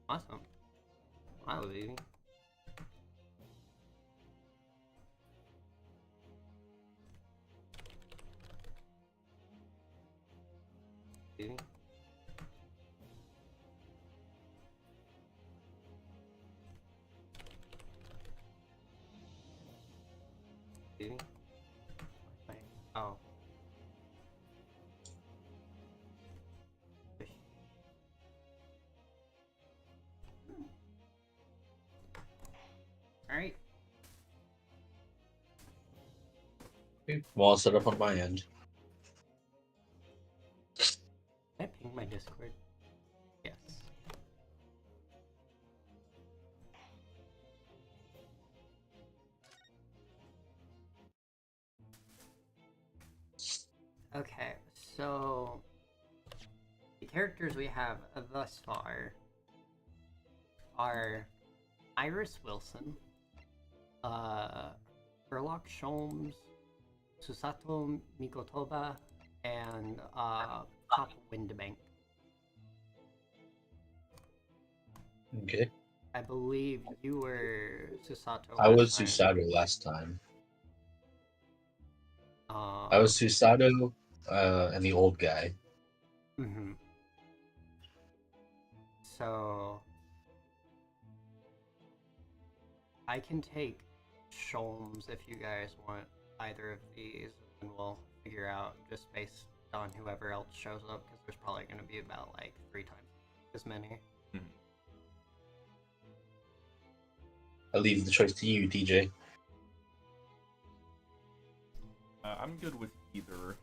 Awesome. Wow, baby. Baby. Baby. Wait. Oh. Alright. Well, I'll set up on my end. Can I ping my Discord? Yes. Okay, so the characters we have thus far are Iris Wilson, Sherlock Sholmes, Susato Mikotoba, and Pop Windbank. Okay. I believe you were Susato. I was Susato last time. I was Susato and the old guy. Mm-hmm. So I can take Sholmes if you guys want either of these, and we'll figure out just based on whoever else shows up, because there's probably going to be about like 3 times as many. I leave the choice to you, DJ. I'm good with either.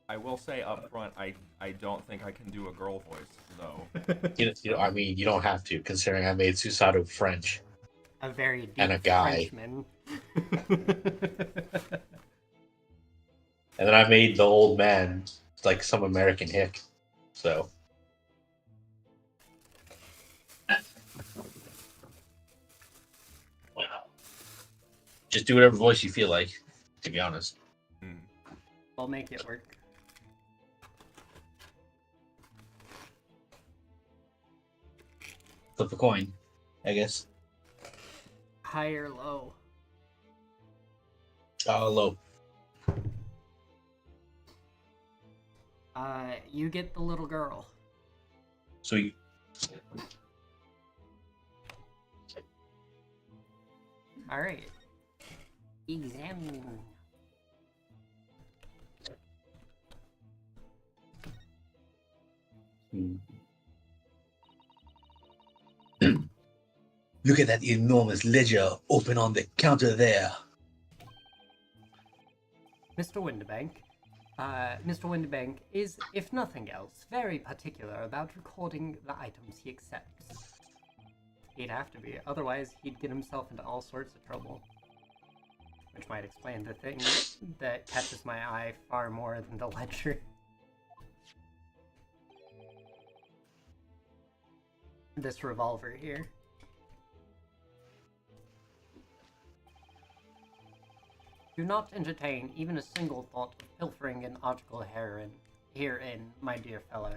I will say up front, I don't think I can do a girl voice, though. I mean, you don't have to, considering I made Susato French. A very deep and a guy. Frenchman. And then I made the old man like some American hick. So. Just do whatever voice you feel like, to be honest. We'll make it work. Flip a coin, I guess. High or low? Low. You get the little girl. Sweet. Alright. Examine. Look at that enormous ledger open on the counter there. Mr. Winterbank. Mr. Winterbank is, if nothing else, very particular about recording the items he accepts. He'd have to be, otherwise he'd get himself into all sorts of trouble. Which might explain the thing that catches my eye far more than the ledger. This revolver here. Do not entertain even a single thought of pilfering an article herein, my dear fellow.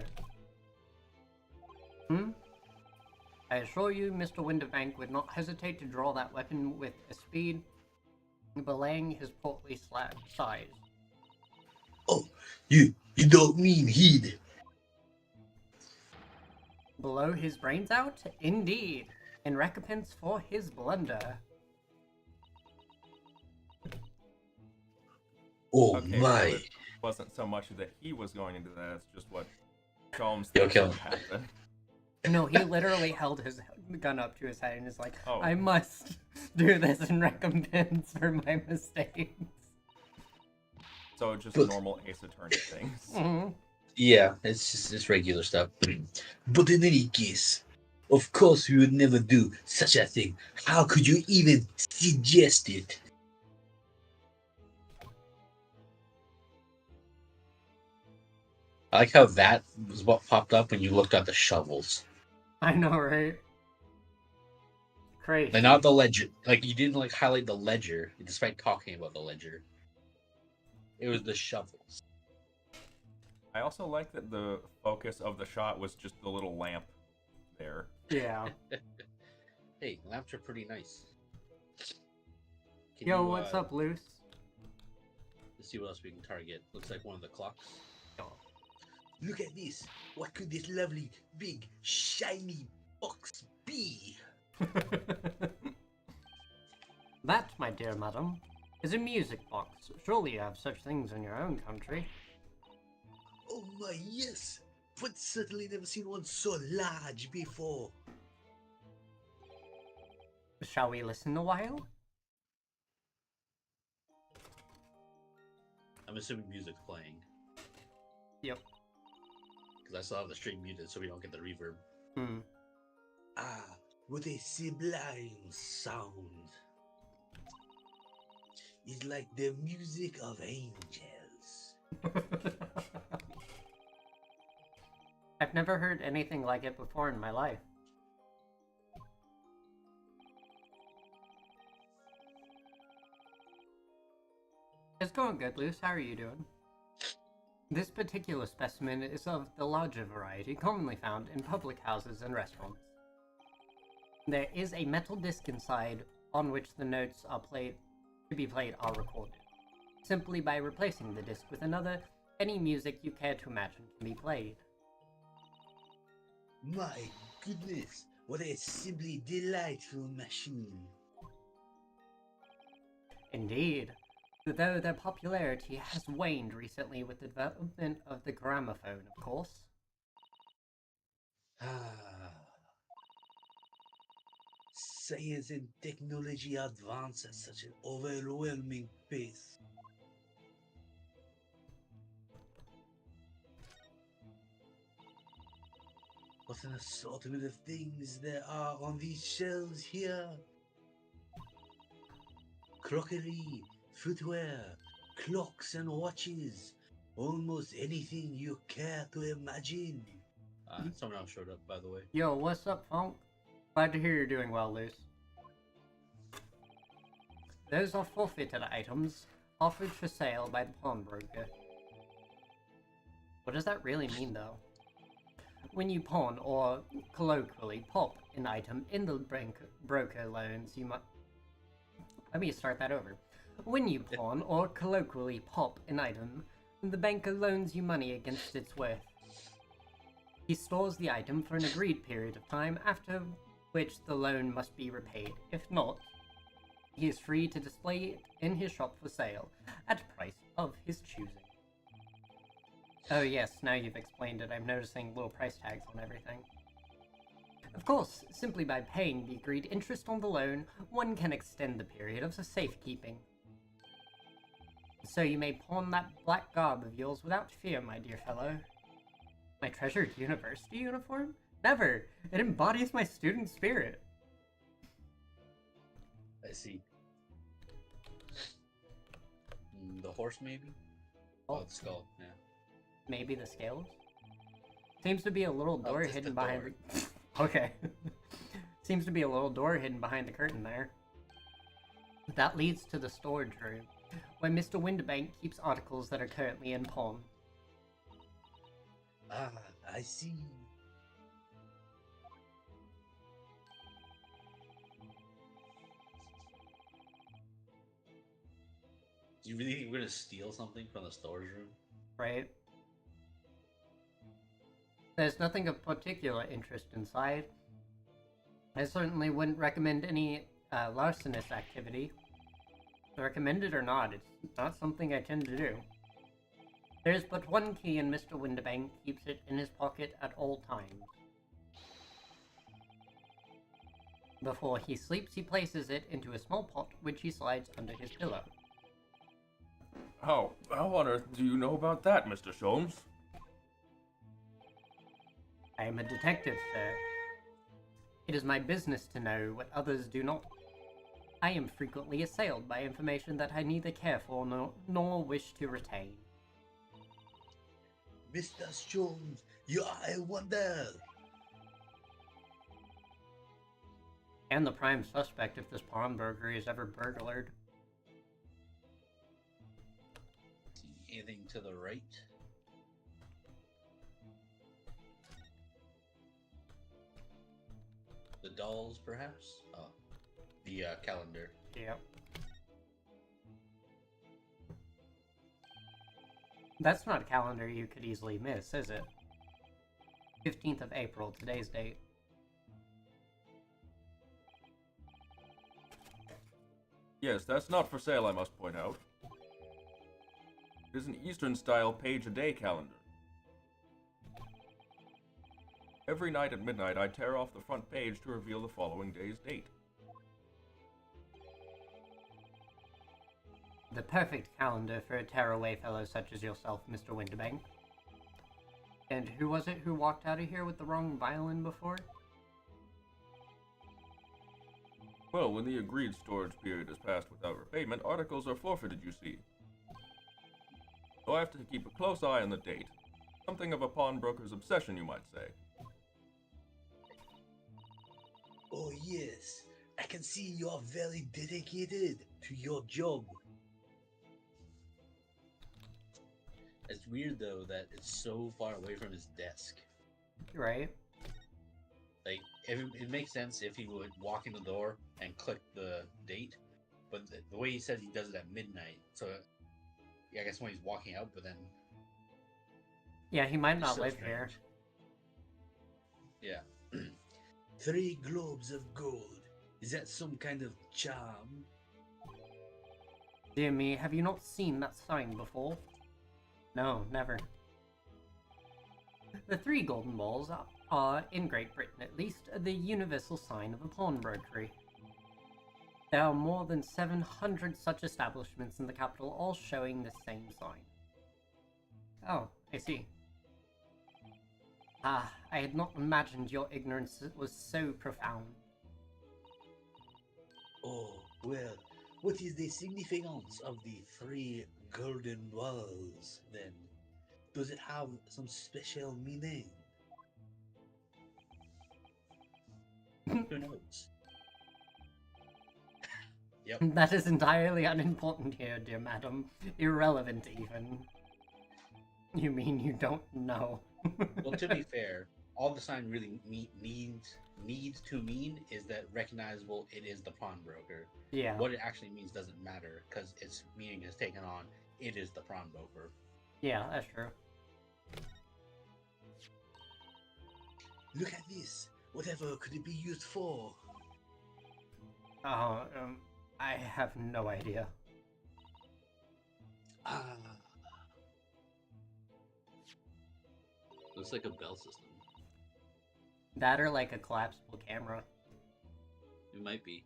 I assure you, Mr. Winterbank would not hesitate to draw that weapon with a speed belaying his portly size. Oh, you don't mean he'd... Blow his brains out? Indeed, in recompense for his blunder. Oh okay, my! So it wasn't so much that he was going into that; it's just what Sholmes You'll thinks kill would him. happen. No, he literally held his gun up to his head and is like, Oh. I must do this in recompense for my mistakes. So just normal Ace Attorney things. Mm-hmm. Yeah, it's just regular stuff. But in any case, of course we would never do such a thing. How could you even suggest it? I like how that was what popped up when you looked at the shovels. I know, right? Crazy. Like not the ledger. Like you didn't like highlight the ledger despite talking about the ledger. It was the shovels. I also like that the focus of the shot was just the little lamp there. Yeah. Hey, lamps are pretty nice. Can Yo, you, what's up, Luce? Let's see what else we can target. Looks like one of the clocks. Yo. Look at this. What could this lovely, big, shiny box be? That, my dear madam, is a music box. Surely you have such things in your own country. Oh my, yes. But certainly never seen one so large before. Shall we listen a while? I'm assuming music's playing. Yep. Because I still have the stream muted so we don't get the reverb. Hmm. Ah, what a sublime sound. It's like the music of angels. I've never heard anything like it before in my life. It's going good, Luce. How are you doing? This particular specimen is of the larger variety commonly found in public houses and restaurants. There is a metal disc inside on which the notes are recorded. Simply by replacing the disc with another, any music you care to imagine can be played. My goodness, what a simply delightful machine. Indeed, though their popularity has waned recently with the development of the gramophone, of course. Ah. Science and technology advance at such an overwhelming pace. What an assortment of things there are on these shelves here. Crockery, footwear, clocks and watches. Almost anything you care to imagine. Someone else showed up, by the way. Yo, what's up, Funk? Glad to hear you're doing well, Luce. Those are forfeited items, offered for sale by the pawnbroker. What does that really mean, though? When you pawn, or colloquially pop, an item in the broker loans, you might... Let me start that over. When you pawn, or colloquially pop, an item, the banker loans you money against its worth. He stores the item for an agreed period of time, after which the loan must be repaid. If not, he is free to display it in his shop for sale, at a price of his choosing. Oh yes, now you've explained it, I'm noticing little price tags on everything. Of course, simply by paying the agreed interest on the loan, one can extend the period of safekeeping. So you may pawn that black garb of yours without fear, my dear fellow. My treasured university uniform? Never! It embodies my student spirit. I see. The horse, maybe? Oh, the skull, yeah. maybe the scales? Seems to be a little door just hidden the behind door. the... Okay. Seems to be a little door hidden behind the curtain there. That leads to the storage room, where Mr. Winterbank keeps articles that are currently in pawn. Ah, I see. Do you really think we're gonna steal something from the storage room? Right? There's nothing of particular interest inside. I certainly wouldn't recommend any larcenous activity. Recommended or not, it's not something I tend to do. There's but one key, and Mr. Winterbank keeps it in his pocket at all times. Before he sleeps, he places it into a small pot, which he slides under his pillow. How on earth do you know about that, Mr. Sholmes? I am a detective, sir. It is my business to know what others do not. I am frequently assailed by information that I neither care for nor wish to retain. Mr. Sholmes, you are a wonder! And the prime suspect if this pawnbroker is ever burglared. See anything to the right? The dolls, perhaps? Oh, the calendar. Yep. That's not a calendar you could easily miss, is it? 15th of April, today's date. Yes, that's not for sale, I must point out. It is an Eastern-style page-a-day calendar. Every night at midnight, I tear off the front page to reveal the following day's date. The perfect calendar for a tearaway fellow such as yourself, Mr. Winterbank. And who was it who walked out of here with the wrong violin before? Well, when the agreed storage period is passed without repayment, articles are forfeited, you see. So I have to keep a close eye on the date. Something of a pawnbroker's obsession, you might say. Oh yes, I can see you are very dedicated to your job. It's weird though that it's so far away from his desk. Right? Like, it makes sense if he would walk in the door and click the date, but the way he says he does it at midnight, so yeah, I guess when he's walking out, but then Yeah, he might it's not so live strange. here. Yeah. 3 globes of gold. Is that some kind of charm? Dear me, have you not seen that sign before? No, never. The 3 golden balls are, in Great Britain at least, the universal sign of a pawnbrokery. There are more than 700 such establishments in the capital, all showing the same sign. Oh, I see. Ah, I had not imagined your ignorance was so profound. Oh, well, what is the significance of the 3 golden balls, then? Does it have some special meaning? Who knows? Yep. That is entirely unimportant here, dear madam. Irrelevant, even. You mean you don't know? Well, to be fair, all the sign really needs to mean is that recognizable it is the pawnbroker. Yeah. What it actually means doesn't matter because its meaning is taken on. It is the pawnbroker. Yeah, that's true. Look at this. Whatever could it be used for? Oh, I have no idea. Ah. Looks like a bell system. That or like a collapsible camera. It might be.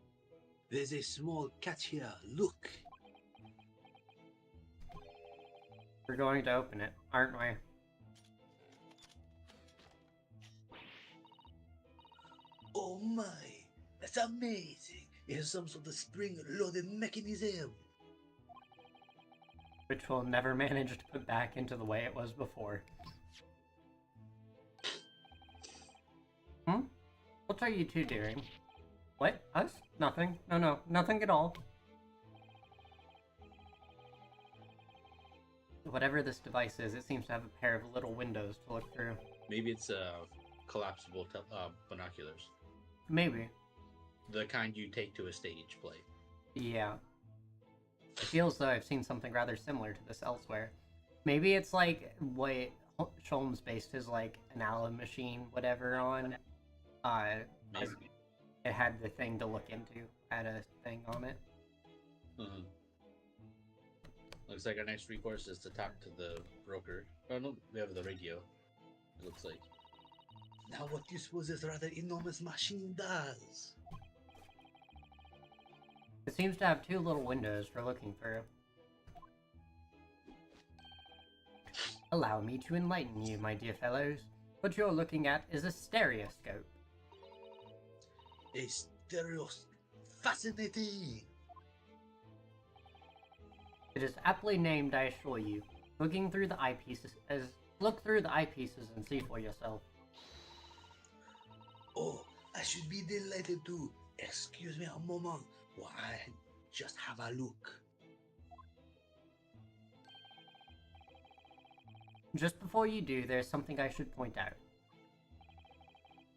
There's a small catch here. Look. We're going to open it, aren't we? Oh my. That's amazing. It has some sort of spring-loaded mechanism. Which we'll never manage to put back into the way it was before. What are you two doing? What? Us? Nothing. No, nothing at all. Whatever this device is, it seems to have a pair of little windows to look through. Maybe it's collapsible binoculars. Maybe. The kind you take to a stage play. Yeah. It feels though I've seen something rather similar to this elsewhere. Maybe it's like what Sholmes based his like an Allen machine, whatever, on. Maybe. It had the thing to look into, had a thing on it. Looks like our next recourse is to talk to the broker. Oh no, we have the radio. It looks like. Now what do you suppose this rather enormous machine does? It seems to have 2 little windows for looking through. Allow me to enlighten you, my dear fellows. What you're looking at is a stereoscope. A stereo... Fascinating! It is aptly named, I assure you. Look through the eyepieces and see for yourself. Oh, I should be delighted to. Excuse me a moment while I just have a look. Just before you do, there's something I should point out.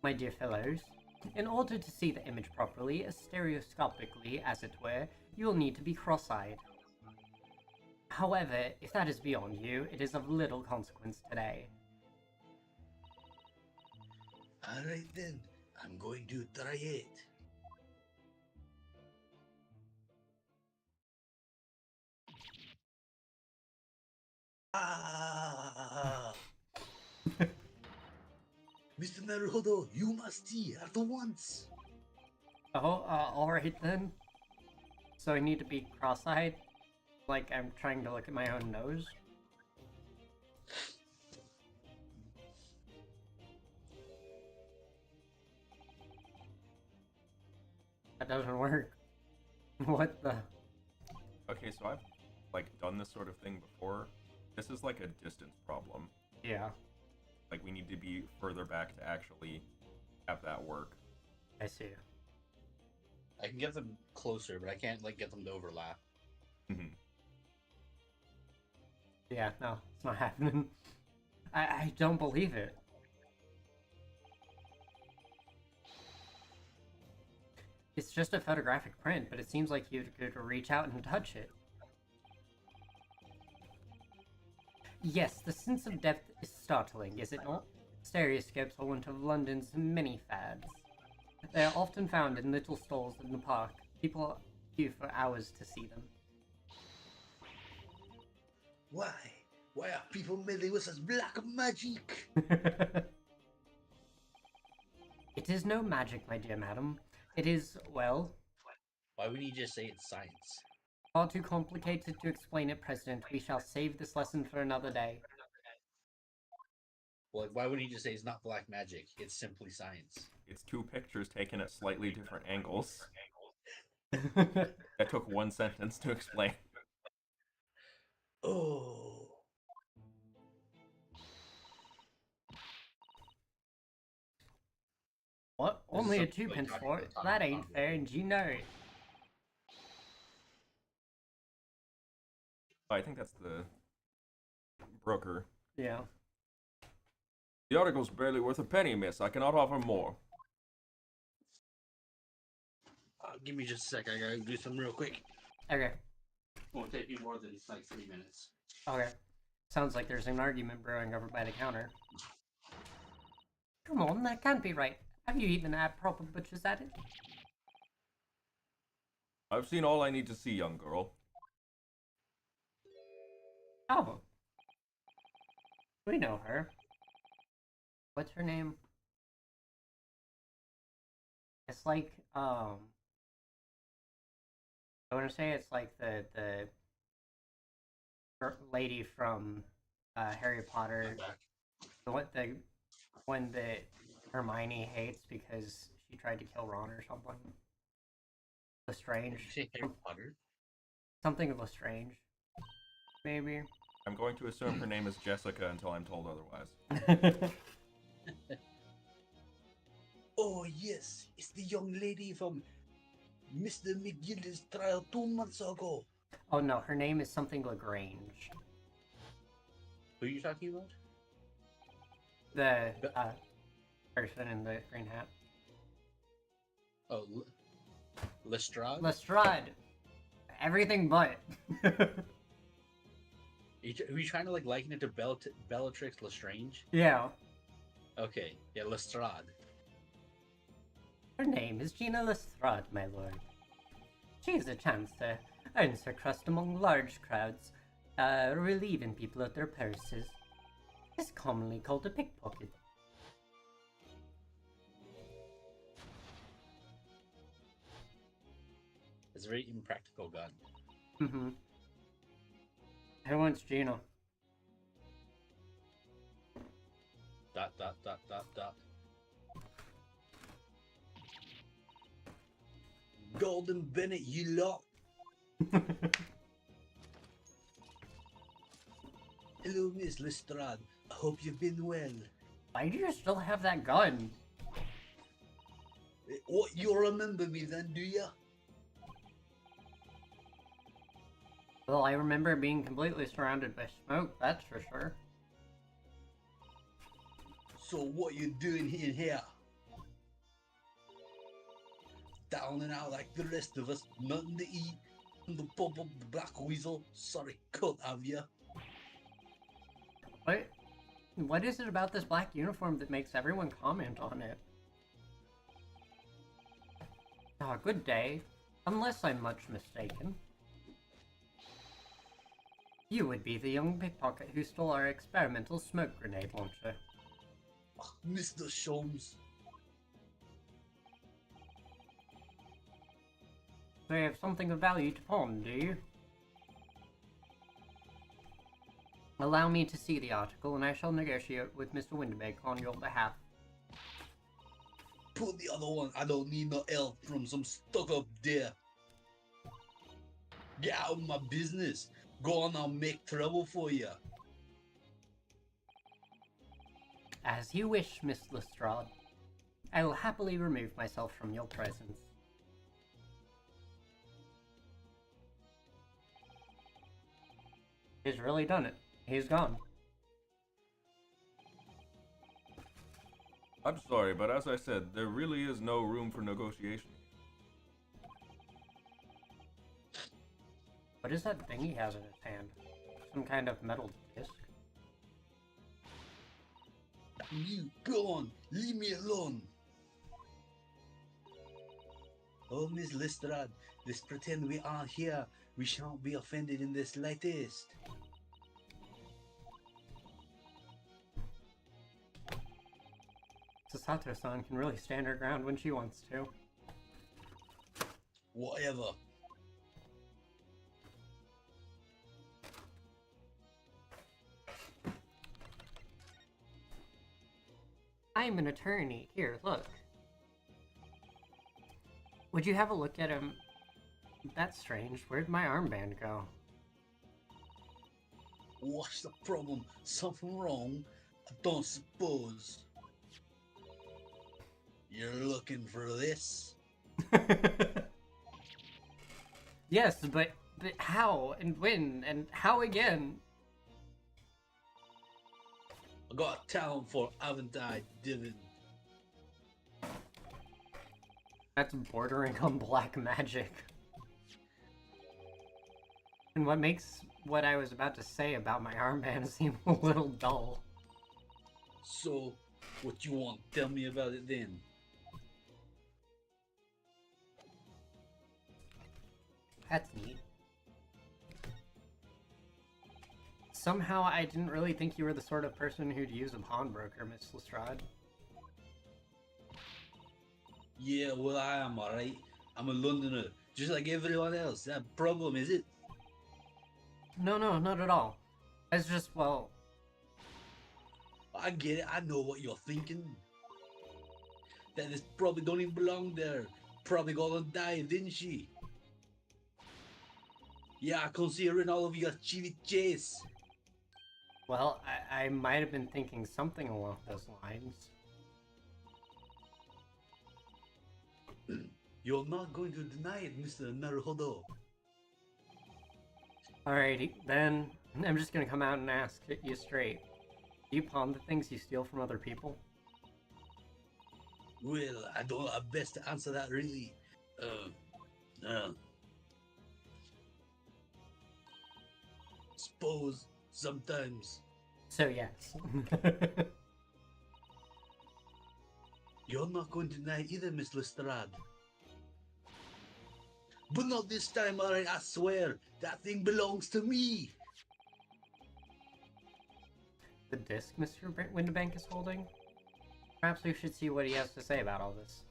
My dear fellows, In order to see the image properly, stereoscopically as it were, you will need to be cross-eyed. However, if that is beyond you, it is of little consequence today. Alright then, I'm going to try it. Ah! Mr. Naruhodo, you must see at once. Oh, alright then. So I need to be cross-eyed? Like I'm trying to look at my own nose? That doesn't work. What the? Okay, so I've like done this sort of thing before. This is like a distance problem. Yeah, Like we need to be further back to actually have that work. I see. I can get them closer, but I can't like get them to overlap. Mhm. Yeah, no, it's not happening. I don't believe it. It's just a photographic print, but it seems like you could reach out and touch it. Yes, the sense of depth is startling, is it not? Stereoscopes are one of London's many fads. They are often found in little stalls in the park. People queue for hours to see them. Why? Why are people meddling with such black magic? It is no magic, my dear madam. It is, well, Why wouldn't you just say it's science? far too complicated to explain at present. We shall save this lesson for another day. Well, like, why wouldn't you just say it's not black magic? It's simply science. It's two pictures taken at slightly different angles. That took one sentence to explain. Oh. What? This is Only a something like twopence talking for to it? the That talking ain't dog. fair, and you know it. I think that's the broker. Yeah. The article's barely worth a penny, miss. I cannot offer more. Give me just a sec. I gotta do something real quick. Okay. Won't take you more than like 3 minutes. Okay. Sounds like there's an argument brewing over by the counter. Come on, that can't be right. Have you even had proper butchers at it? I've seen all I need to see, young girl. Oh. We know her. What's her name? It's like, I want to say it's like the lady from Harry Potter. The one that Hermione hates because she tried to kill Ron or something. Lestrange. Did you say Harry Potter? Something of Lestrange. Maybe. I'm going to assume her name is Jessica until I'm told otherwise. Oh yes, it's the young lady from Mr. McGillis' trial 2 months ago. Oh no, her name is something Lagrange. Who are you talking about? The person in the green hat. Oh, Lestrade? Lestrade. Everything but. Are you trying to like liken it to Bellatrix Lestrange? Yeah. Okay, yeah, Lestrade. Her name is Gina Lestrade, my lord. She is a chancer, earns her crust among large crowds, relieving people of their purses. It's commonly called a pickpocket. It's a very impractical gun. Mm-hmm. Who wants Gina? Dot, dot, dot, dot, dot. Golden Bennett, you lot. Hello, Miss Lestrade. I hope you've been well. Why do you still have that gun? What, you remember me then, do ya? Well, I remember being completely surrounded by smoke, that's for sure. So what you doing in here? down and out like the rest of us. Nothing to eat. And the pop up the black weasel. Sorry, cut have ya. What is it about this black uniform that makes everyone comment on it? Ah, good day. Unless I'm much mistaken. You would be the young pickpocket who stole our experimental smoke grenade launcher. Oh, Mr. Sholmes. So you have something of value to pawn, do you? Allow me to see the article, and I shall negotiate with Mr. Winterbeck on your behalf. Put the other one. I don't need no help from some stuck-up deer. Get out of my business. Go on, I'll make trouble for you. As you wish, Miss Lestrade. I will happily remove myself from your presence. He's really done it. He's gone. I'm sorry, but as I said, there really is no room for negotiation. What is that thing he has in his hand? Some kind of metal disc? You go on. Leave me alone. Oh, Miss Lestrade, let's pretend we aren't here. We shan't be offended in the slightest. Sasato-san can really stand her ground when she wants to. Whatever. I'm an attorney. Here, look. Would you have a look at him? That's strange. Where'd my armband go? What's the problem? Something wrong? I don't suppose. You're looking for this? Yes, but how and when and how again? I got a talent for haven't I, Divin? That's bordering on black magic. And what makes what I was about to say about my armband seem a little dull. So, what you want? Tell me about it then. That's neat. Somehow I didn't really think you were the sort of person who'd use a pawnbroker, Miss Lestrade. Yeah, well, I am alright. I'm a Londoner, just like everyone else. That problem, is it? No, not at all. It's just, well... I get it. I know what you're thinking. That this probably don't even belong there. Probably gonna die, didn't she? Yeah, I can see her in all of your chivy chase. Well, I might have been thinking something along those lines. You're not going to deny it, Mr. Naruhodo. Alrighty, then I'm just gonna come out and ask you straight. Do you pawn the things you steal from other people? Well, I don't know how best to answer that, really. Suppose sometimes. So yes. You're not going to deny either, Miss Lestrade. But not this time, alright, I swear. That thing belongs to me. The disc Mr. Winterbank is holding? Perhaps we should see what he has to say about all this.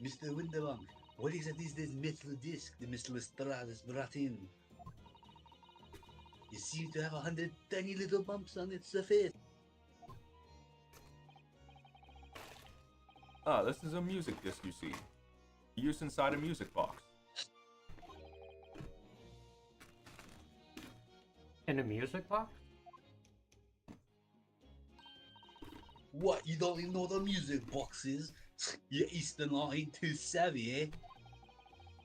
Mr. Winterbank, what exactly is this metal disc that Miss Lestrade has brought in? It seems to have 100 tiny little bumps on its surface. Ah, this is a music disc, you see. Used inside a music box. In a music box? What, you don't even know what a music box is? Your Eastern Law ain't too savvy, eh?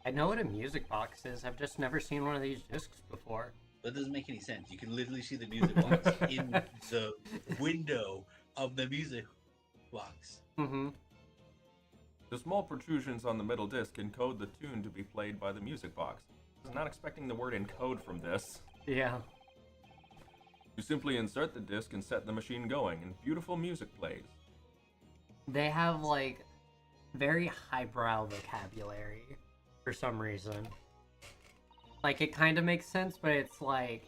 I know what a music box is. I've just never seen one of these discs before. That doesn't make any sense. You can literally see the music box in the window of the music box. Mm-hmm. The small protrusions on the middle disc encode the tune to be played by the music box. I was not expecting the word encode from this. Yeah. You simply insert the disc and set the machine going, and beautiful music plays. They have, like, very highbrow vocabulary for some reason. Like, it kind of makes sense, but it's like,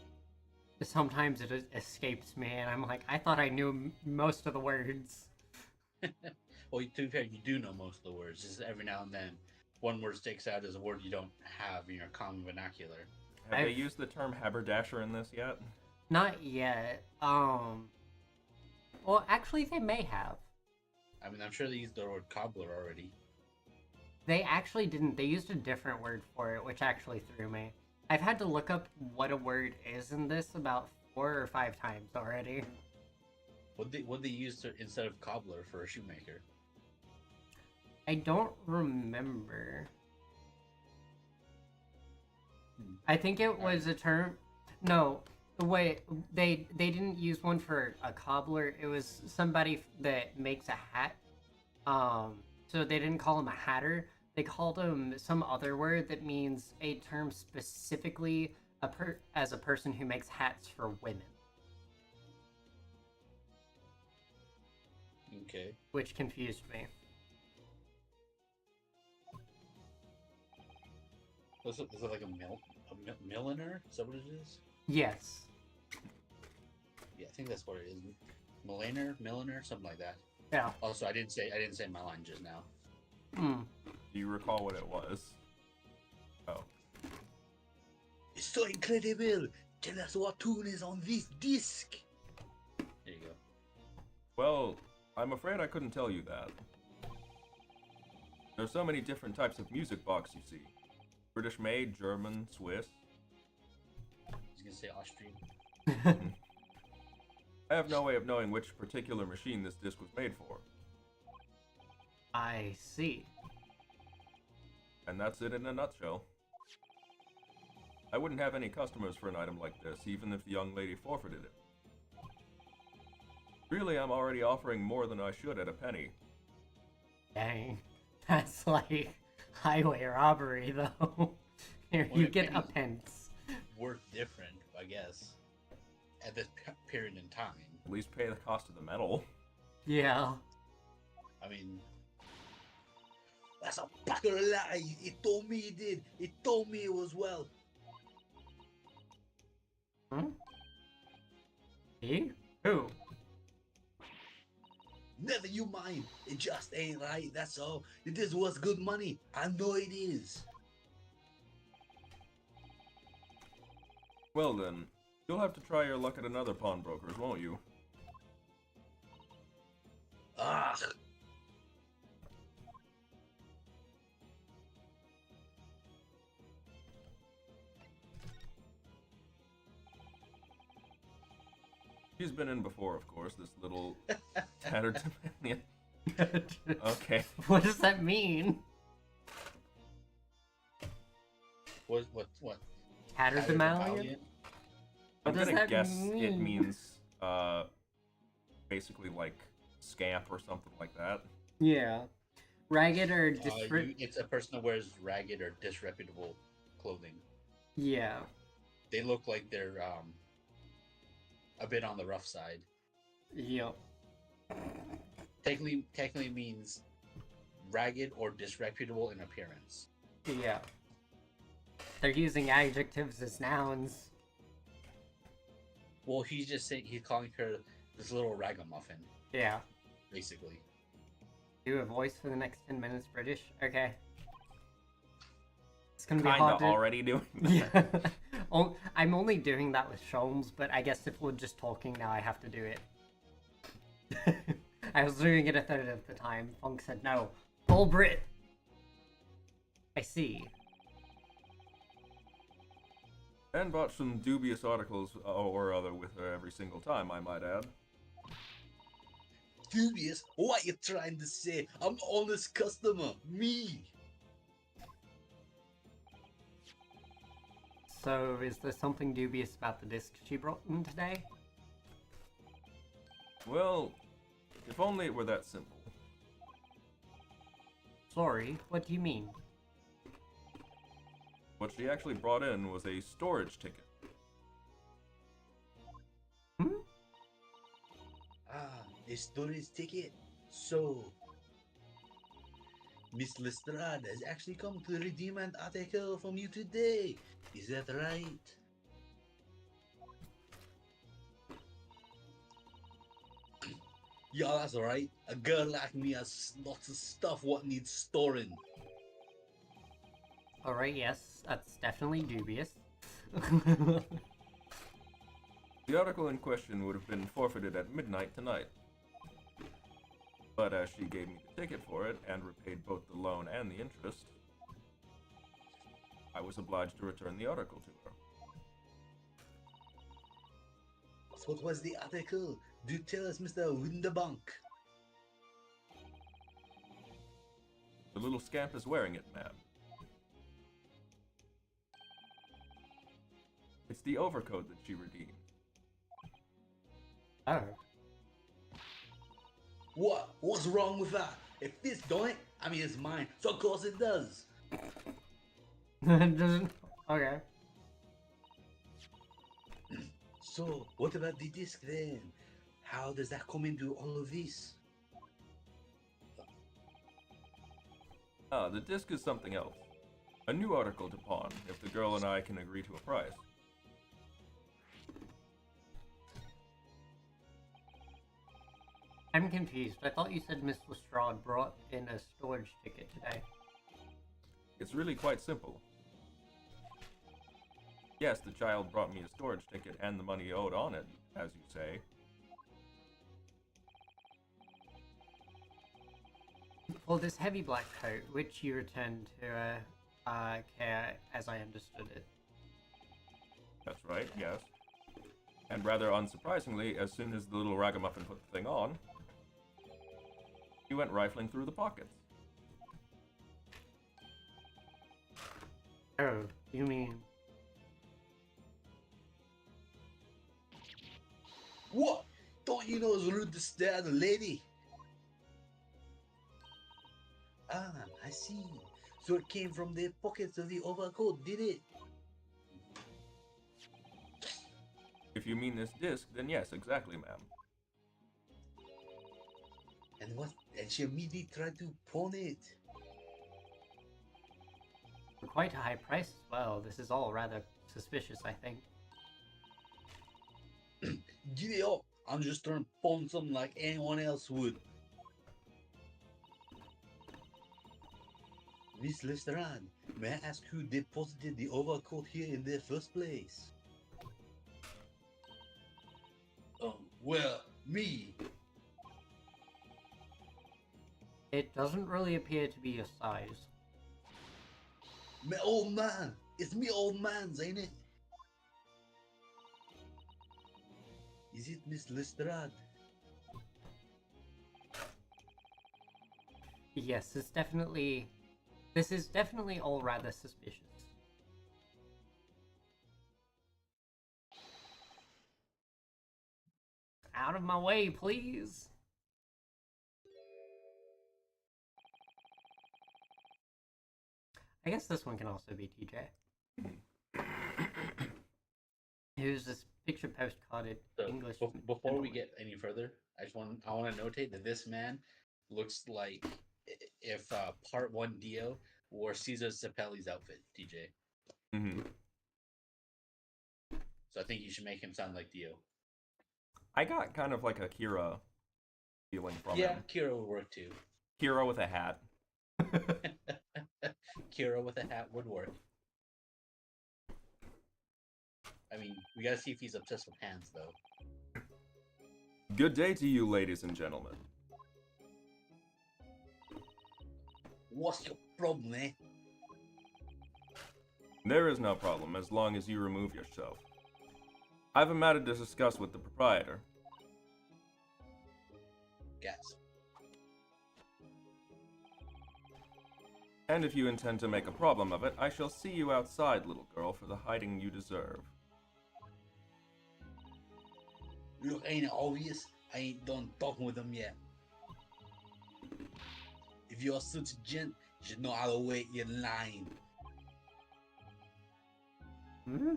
sometimes it escapes me, and I'm like, I thought I knew most of the words. Well, to be fair, you do know most of the words. Just every now and then, one word sticks out as a word you don't have in your common vernacular. Have they used the term haberdasher in this yet? Not yet. Well, actually, they may have. I mean, I'm sure they used the word cobbler already. They actually didn't. They used a different word for it, which actually threw me. I've had to look up what a word is in this about 4 or 5 times already. What they use instead of cobbler for a shoemaker? I don't remember. I think it was a term. No, wait. They didn't use one for a cobbler. It was somebody that makes a hat. So they didn't call him a hatter. They called him some other word that means a term specifically as a person who makes hats for women. Okay. Which confused me. Is it like a milliner? Is that what it is? Yes. Yeah, I think that's what it is. Milliner, something like that. Yeah. Also, I didn't say my line just now. Hmm. Do you recall what it was? Oh. It's so incredible! Tell us what tune is on this disc! There you go. Well, I'm afraid I couldn't tell you that. There's so many different types of music box, you see. British made, German, Swiss. I was gonna say Austrian. I have no way of knowing which particular machine this disc was made for. I see. And that's it in a nutshell. I wouldn't have any customers for an item like this, even if the young lady forfeited it. Really, I'm already offering more than I should at a penny. Dang. That's like highway robbery, though. Here, Well, you a get a penny's pence. Worth different, I guess. At this period in time. At least pay the cost of the metal. Yeah. I mean, that's a pack of lies. It told me it did. It told me it was well. Hmm? He? Who? Never you mind. It just ain't right. That's all. It is worth good money. I know it is. Well then, you'll have to try your luck at another pawnbroker's, won't you? Ah. She's been in before, of course, this little tattered companion. Okay. What does that mean? What? Tattered Demalion? I'm What does gonna that guess it mean? means, basically like scamp or something like that. Yeah. Ragged or disparate? It's a person that wears ragged or disreputable clothing. Yeah. They look like they're a bit on the rough side. Yep. Technically means ragged or disreputable in appearance. Yeah. They're using adjectives as nouns. Well, he's just saying he's calling her this little ragamuffin, Yeah. basically. Do a voice for the next 10 minutes, British? Okay. It's gonna be Kinda hard to... already doing that. Yeah. I'm only doing that with Sholmes, but I guess if we're just talking now, I have to do it. I was doing it a third of the time. Funk said no. Full Brit! I see. And bought some dubious articles or other with her every single time, I might add. Dubious? What you trying to say? I'm honest customer. Me. So, is there something dubious about the disc she brought in today? Well, if only it were that simple. Sorry, what do you mean? What she actually brought in was a storage ticket. Hmm? Ah, a storage ticket. So, Miss Lestrade has actually come to redeem an article from you today. Is that right? Yeah, that's right. A girl like me has lots of stuff what needs storing. Alright, yes, that's definitely dubious. The article in question would have been forfeited at midnight tonight. But as she gave me the ticket for it and repaid both the loan and the interest, I was obliged to return the article to her. What was the article? Do tell us, Mr. Winterbank. The little scamp is wearing it, ma'am. It's the overcoat that she redeemed. Oh. What? What's wrong with that? If this don't, I mean it's mine, so of course it does. It doesn't. Okay. So, what about the disc then? How does that come into all of this? Ah, the disc is something else. A new article to pawn, if the girl and I can agree to a price. I'm confused. I thought you said Miss Lestrade brought in a storage ticket today. It's really quite simple. Yes, the child brought me a storage ticket and the money owed on it, as you say. Well, this heavy black coat, which you returned to Care, as I understood it. That's right, yes. And rather unsurprisingly, as soon as the little ragamuffin put the thing on, he went rifling through the pockets. Oh, you mean... What? Don't you know it's rude to stare at a lady? Ah, I see. So it came from the pockets of the overcoat, did it? If you mean this disc, then yes, exactly, ma'am. And what? And she immediately tried to pawn it. For quite a high price as well. This is all rather suspicious, I think. Giddy up! I'm just trying to pawn something like anyone else would. Miss Lestrade, may I ask who deposited the overcoat here in the first place? Well, me. It doesn't really appear to be your size. Me old man. It's me old man's, ain't it? Is it Miss Lestrade? Yes, it's definitely... This is definitely all rather suspicious. Out of my way, please! I guess this one can also be TJ. Who's this picture postcarded So, English? before we get any further, I want to notate that this man looks like if Part 1 Dio wore Cesar Cepelli's outfit, TJ. Mm-hmm. So I think you should make him sound like Dio. I got kind of like a Kira feeling from Yeah, him. Kira would work too. Kira with a hat. Kira with a hat would work. I mean, we gotta see if he's obsessed with hands, though. Good day to you, ladies and gentlemen. What's your problem, eh? There is no problem, as long as you remove yourself. I have a matter to discuss with the proprietor. Gasp. And if you intend to make a problem of it, I shall see you outside, little girl, for the hiding you deserve. Look, ain't it obvious? I ain't done talking with them yet. If you're such a gent, you should know how to wait your line. Hmm?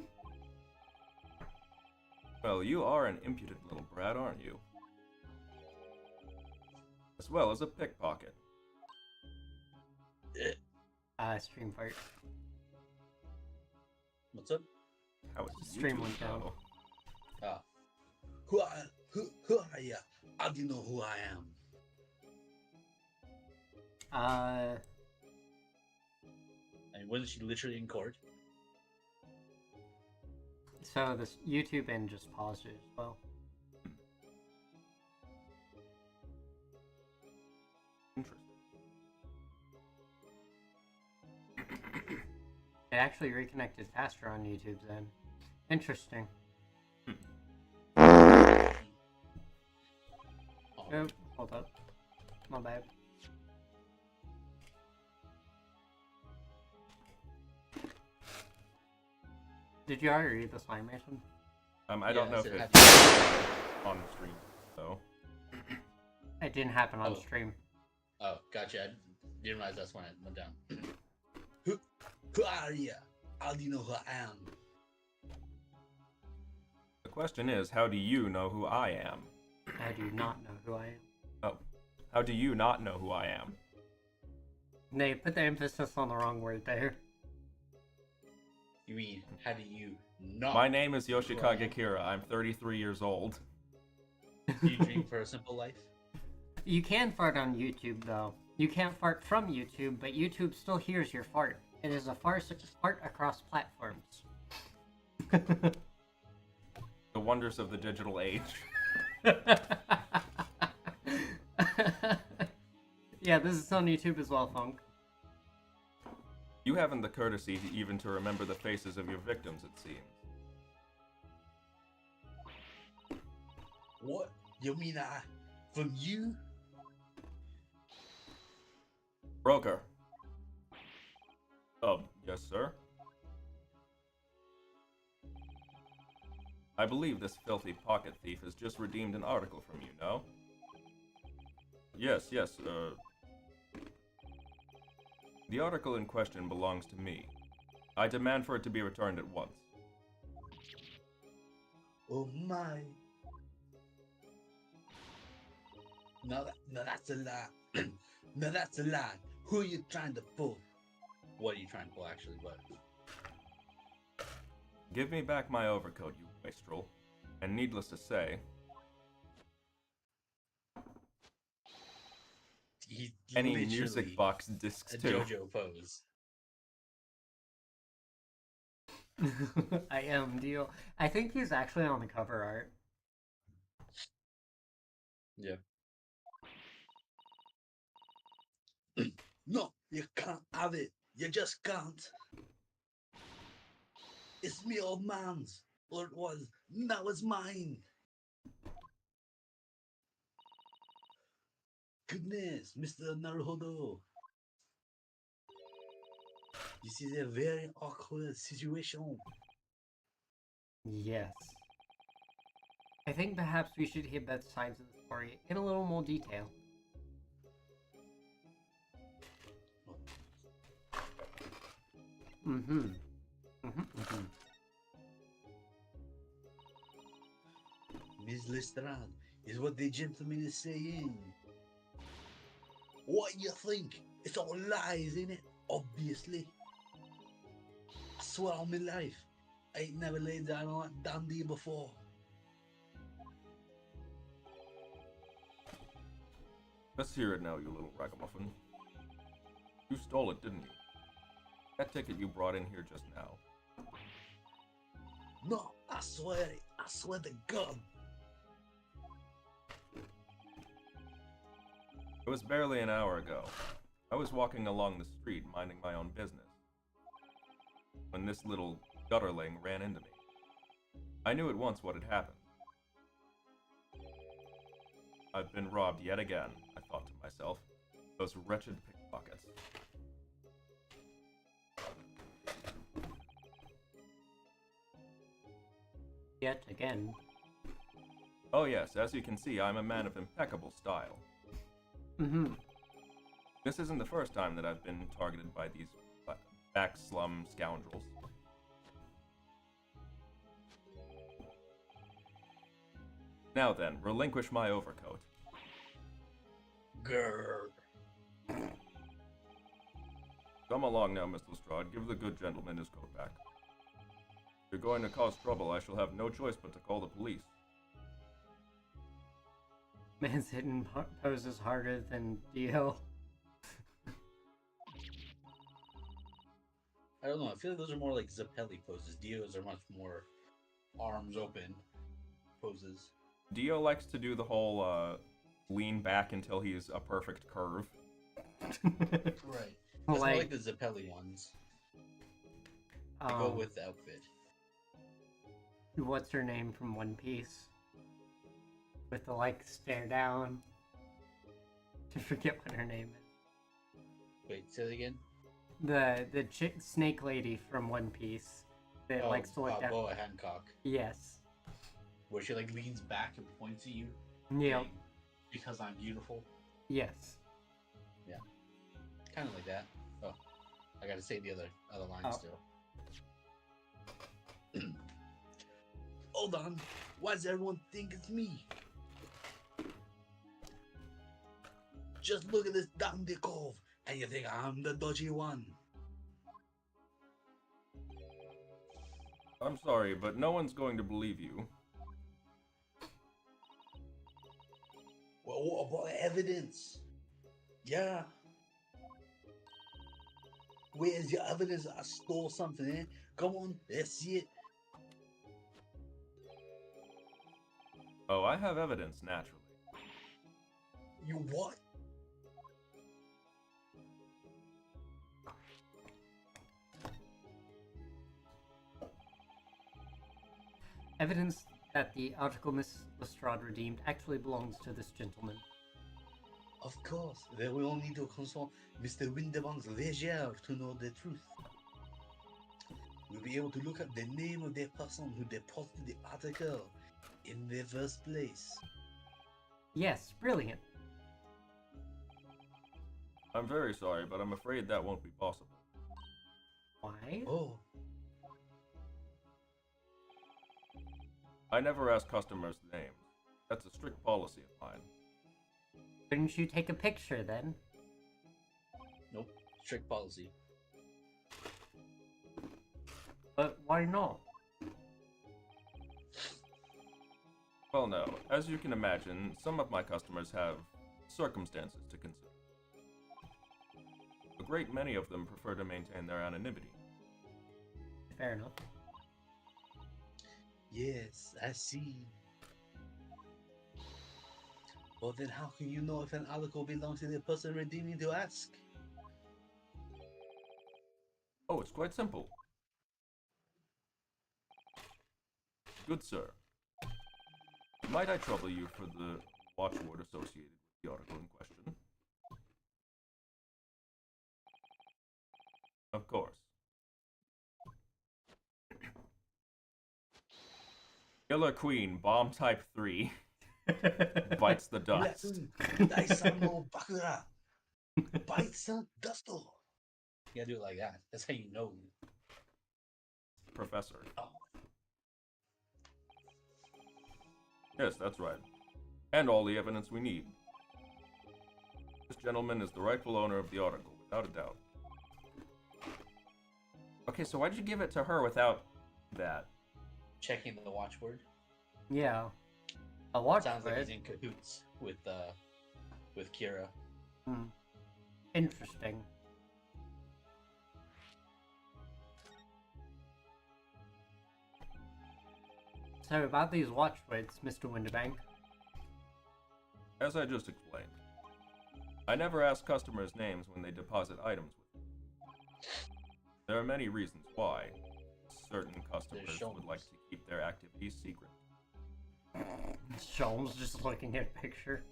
Well, you are an impudent little brat, aren't you? As well as a pickpocket. Stream fart. What's up? How is Stream YouTube, went down. though? Who are you? How do you know who I am? And wasn't she literally in court? So this YouTube end just paused it as well. Interesting. It actually reconnected faster on YouTube then. Interesting. Oh, Oh, hold up. My bad. Did you already read the slime ration? I don't know if it it's happened. on the stream, so. It didn't happen on Oh. stream. Oh, gotcha. I didn't realize that's when it went down. Who are you? How do you know who I am? The question is, how do you know who I am? I do not know who I am. Oh. How do you not know who I am? They put the emphasis on the wrong word there. You mean, how do you not? My name is who I am? Yoshikage Kira. I'm 33 years old. Do you dream for a simple life? You can fart on YouTube, though. You can't fart from YouTube, but YouTube still hears your fart. It is a fart across platforms. The wonders of the digital age. Yeah, this is on YouTube as well, Funk. You haven't the courtesy even to remember the faces of your victims, it seems. What? You mean from you? Broker. Yes, sir. I believe this filthy pocket thief has just redeemed an article from you, no? Yes, The article in question belongs to me. I demand for it to be returned at once. Oh my. No, that's a lie. No, that's a lie. Who are you trying to fool? What are you trying to pull, actually? But Give me back my overcoat, you wastrel. And needless to say, he's any literally music box discs a too. JoJo pose. I am deal. I think he's actually on the cover art. Yeah. No, you can't have it. You just can't. It's me old man's. Or it was. Now it's mine. Goodness, Mr. Naruhodo. This is a very awkward situation. Yes. I think perhaps we should hear both sides of the story in a little more detail. Miss Lestrade, is what the gentleman is saying. What you think? It's all lies, ain't it? Obviously. I swear on my life, I ain't never laid down on that dandy before. Let's hear it now, you little ragamuffin. You stole it, didn't you? That ticket you brought in here just now. No, I swear it. I swear to God. It was barely an hour ago. I was walking along the street minding my own business when this little gutterling ran into me. I knew at once what had happened. I've been robbed yet again, I thought to myself. Those wretched pickpockets. Yet again. Oh yes, as you can see, I'm a man of impeccable style. Mm-hmm. This isn't the first time that I've been targeted by these back slum scoundrels. Now then, relinquish my overcoat. Grrr. Come along now, Miss Lestrade. Give the good gentleman his coat back. If you're going to cause trouble, I shall have no choice but to call the police. Man's hitting poses harder than Dio. I don't know. I feel like those are more like Zappelli poses. Dio's are much more arms open poses. Dio likes to do the whole lean back until he's a perfect curve. Right. That's more like the Zappelli ones. They go with the outfit. What's her name from One Piece? With the stare down. I forget what her name is. Wait, say that again? The snake lady from One Piece that likes to look down. Boa Hancock. Yes. Where she leans back and points at you. Yeah. Because I'm beautiful. Yes. Yeah. Kind of like that. Oh, I gotta say the other line still. Hold on. Why does everyone think it's me? Just look at this dandy cove, and you think I'm the dodgy one. I'm sorry, but no one's going to believe you. Well, what about evidence? Yeah. Where's your evidence that I stole something, eh? Come on, let's see it. Oh, I have evidence, naturally. You what? Evidence that the article Miss Lestrade redeemed actually belongs to this gentleman. Of course, then we will need to consult Mr. Winterbank's Leger to know the truth. We'll be able to look up the name of the person who deposited the article in the first place. Yes, brilliant. I'm very sorry, but I'm afraid that won't be possible. Why? Oh, I never ask customers' names. That's a strict policy of mine. Couldn't you take a picture then? nope, strict policy. But why not? Well, no. As you can imagine, some of my customers have circumstances to consider. A great many of them prefer to maintain their anonymity. Fair enough. Yes, I see. Well, then how can you know if an article belongs to the person redeeming to ask? Oh, it's quite simple. Good sir, might I trouble you for the watchword associated with the article in question? Of course. Killer Queen, Bomb Type 3, bites the dust. Bites the dust. You gotta do it like that. That's how you know. Professor. Oh. Yes, that's right. And all the evidence we need. This gentleman is the rightful owner of the article, without a doubt. Okay, so why'd you give it to her without that? Checking the watchword. Yeah. A watchword? Sounds like he's in cahoots with Kira. Interesting. So about these watchwords, Mr. Winterbank. As I just explained, I never ask customers' names when they deposit items with me. There are many reasons why. Certain customers would like to keep their activities secret. Sholmes just looking at a picture.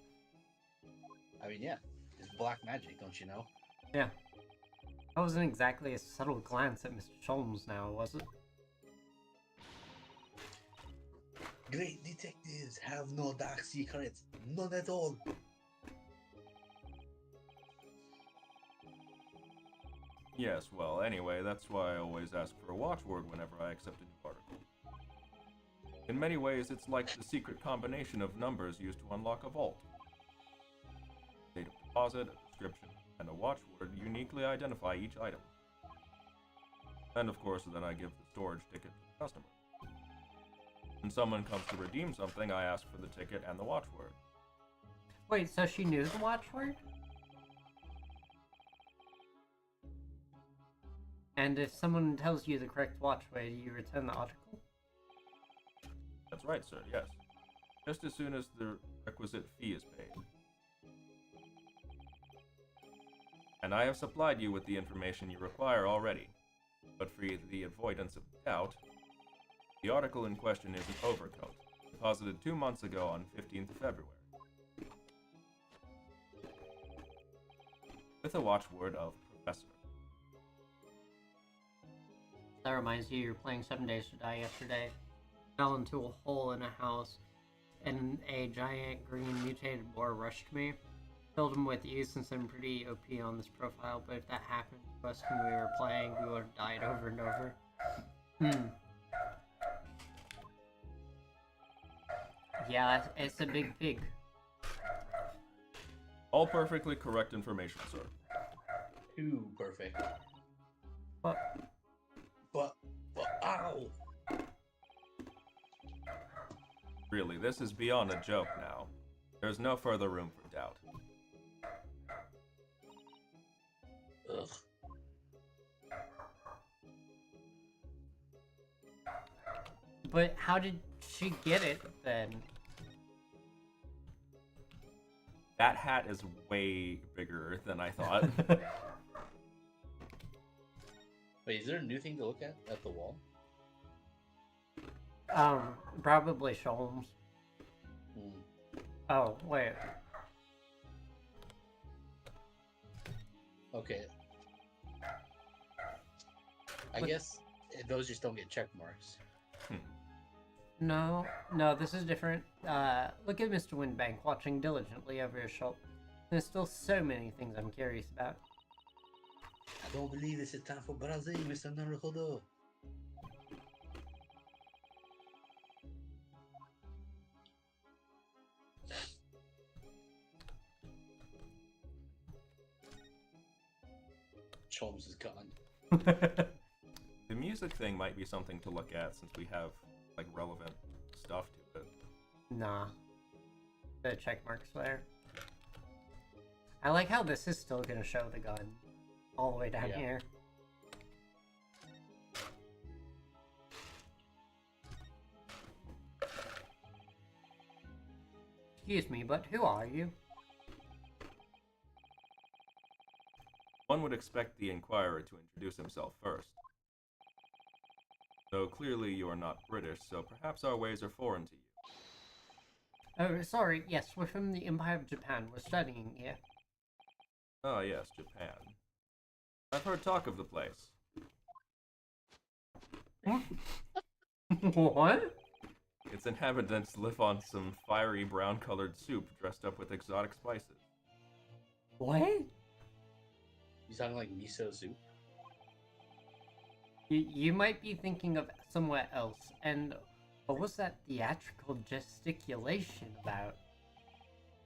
I mean, yeah, it's black magic, don't you know? Yeah. That wasn't exactly a subtle glance at Mr. Sholmes now, was it? Great detectives have no dark secrets, none at all. Yes, well, anyway, that's why I always ask for a watchword whenever I accept a new article. In many ways, it's like the secret combination of numbers used to unlock a vault. Date of deposit, a description, and a watchword uniquely identify each item. And of course, then I give the storage ticket to the customer. When someone comes to redeem something, I ask for the ticket and the watchword. Wait, so she knew the watchword? And if someone tells you the correct watchword, you return the article? That's right, sir, yes. Just as soon as the requisite fee is paid. And I have supplied you with the information you require already. But for the avoidance of doubt, the article in question is an overcoat, deposited 2 months ago on 15th of February. With a watchword of Professor. That reminds you, you were playing 7 Days to Die yesterday. Fell into a hole in a house, and a giant green mutated boar rushed me. Killed him with ease since I'm pretty OP on this profile, but if that happened to us when we were playing, we would have died over and over. Yeah, it's a big pig. All perfectly correct information, sir. Too perfect. But But, ow! Really, this is beyond a joke now. There's no further room for doubt. Ugh. But how did she get it then? That hat is way bigger than I thought. Wait, is there a new thing to look at the wall? Probably Sholmes. Hmm. Oh, wait. Okay. I guess those just don't get check marks. No, this is different. Look at Mr. Windbank watching diligently over his shoulder. There's still so many things I'm curious about. I don't believe it's a time for Brazil, Mr. Naruhodo. Cholmes is gone. The music thing might be something to look at since we have, like, relevant stuff to it. Nah. The check marks there. I like how this is still gonna show the gun. All the way down here. Excuse me, but who are you? One would expect the inquirer to introduce himself first. Though clearly you are not British, so perhaps our ways are foreign to you. Oh, sorry, yes, we're from the Empire of Japan. We're studying here. Ah, yes, Japan. I've heard talk of the place. What? Its inhabitants live on some fiery brown-colored soup dressed up with exotic spices. What? You talking like miso soup? You might be thinking of somewhere else, and what was that theatrical gesticulation about?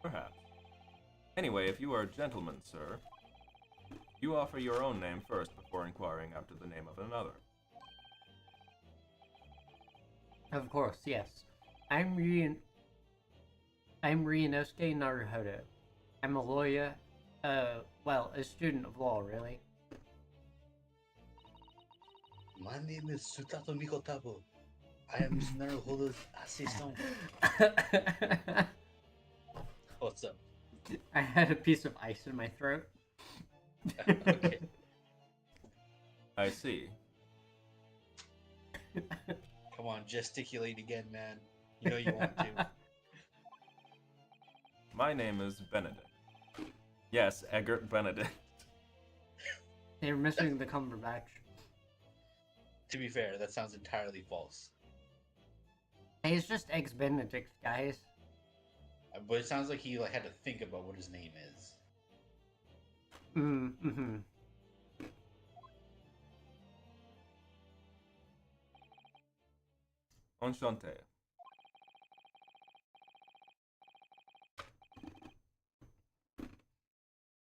Perhaps. Anyway, if you are a gentleman, sir, you offer your own name first before inquiring after the name of another. Of course, yes. I'm Ryunosuke Naruhodo. I'm a lawyer, well, a student of law, really. My name is Sutato Mikotabo. I am Mr. Naruhodo's assistant. What's up? I had a piece of ice in my throat. Okay. I see. Come on, gesticulate again, man. You know you want to. My name is Benedict. Yes, Egbert Benedict. They're missing the Cumberbatch. To be fair, that sounds entirely false. Hey, it's just Eggs Benedict, guys. But it sounds like he had to think about what his name is. Mm-hmm. Enchanté.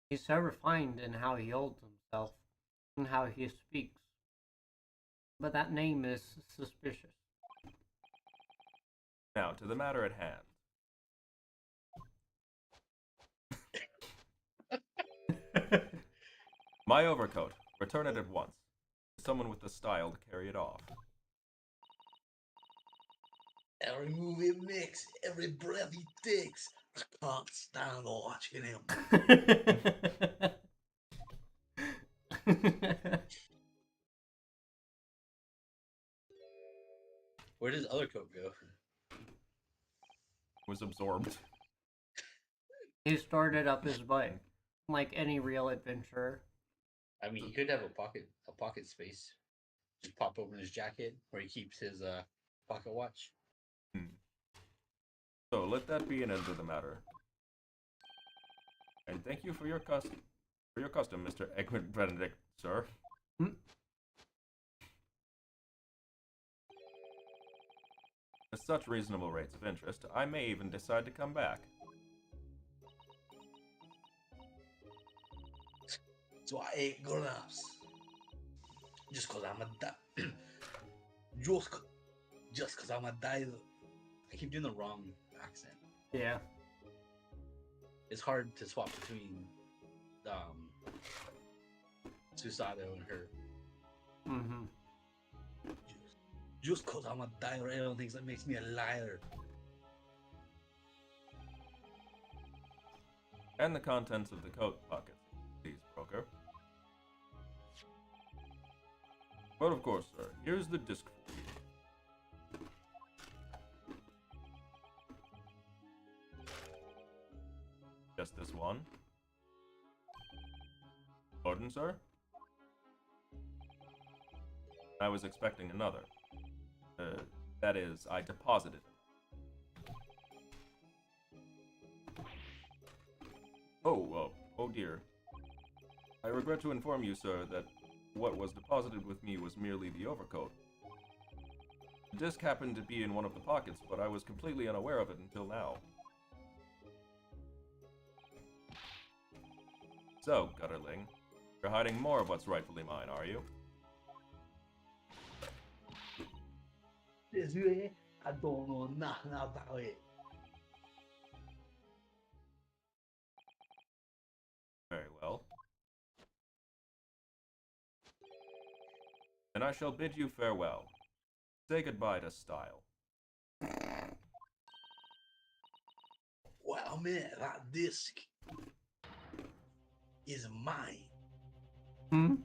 He's so refined in how he holds himself and how he speaks. But that name is suspicious. Now, to the matter at hand. My overcoat. Return it at once. Someone with the style to carry it off. Every move he makes, every breath he takes, I can't stand watching him. Where does other coat go? Was absorbed. He stored it up his butt, like any real adventurer. I mean, he could have a pocket space. Just pop open his jacket where he keeps his pocket watch. So let that be an end to the matter. And thank you for your custom, Mr. Egbert Benedict, sir. Hmm? With such reasonable rates of interest, I may even decide to come back. So I ate grown-ups. Just cause I'm a just cause I'm a diver. I keep doing the wrong accent. Yeah. It's hard to swap between Susato and her. Mm-hmm. Just cause I'm a diver, I don't think that makes me a liar. And the contents of the coat pocket, please, broker. But of course, sir, here's the disc for you. Just this one? Pardon, sir? I was expecting another. That is, I deposited it. Oh dear. I regret to inform you, sir, that what was deposited with me was merely the overcoat. The disc happened to be in one of the pockets, but I was completely unaware of it until now. So, Gutterling, you're hiding more of what's rightfully mine, are you? This way, I don't know nothing about it. Very well. Then I shall bid you farewell. Say goodbye to style. Well, man, that disc is mine. Hmm?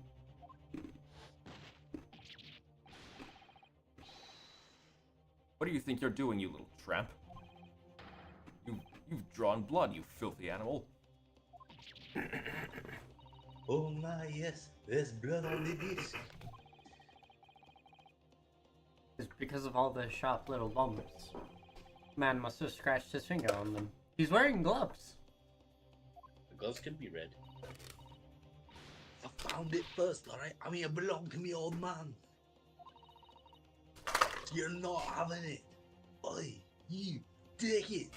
What do you think you're doing, you little tramp? You've drawn blood, you filthy animal. Oh my, yes, there's blood on the disc. It's because of all the sharp little bumps. Man must have scratched his finger on them. He's wearing gloves. The gloves could be red. I found it first, alright? I mean, it belonged to me, old man. You're not having it. Oi, you, take it.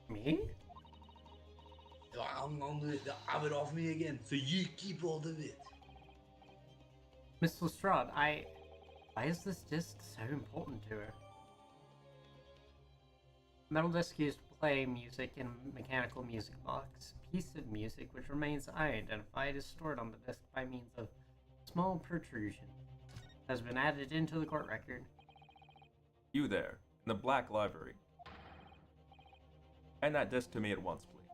Me? I'm gonna have it off me again, so you keep hold of it. Miss Lestrade, why is this disc so important to her? Metal disc used to play music in mechanical music box. Piece of music which remains unidentified is stored on the disc by means of small protrusion. Has been added into the court record. You there, in the black library. Hand that disc to me at once, please.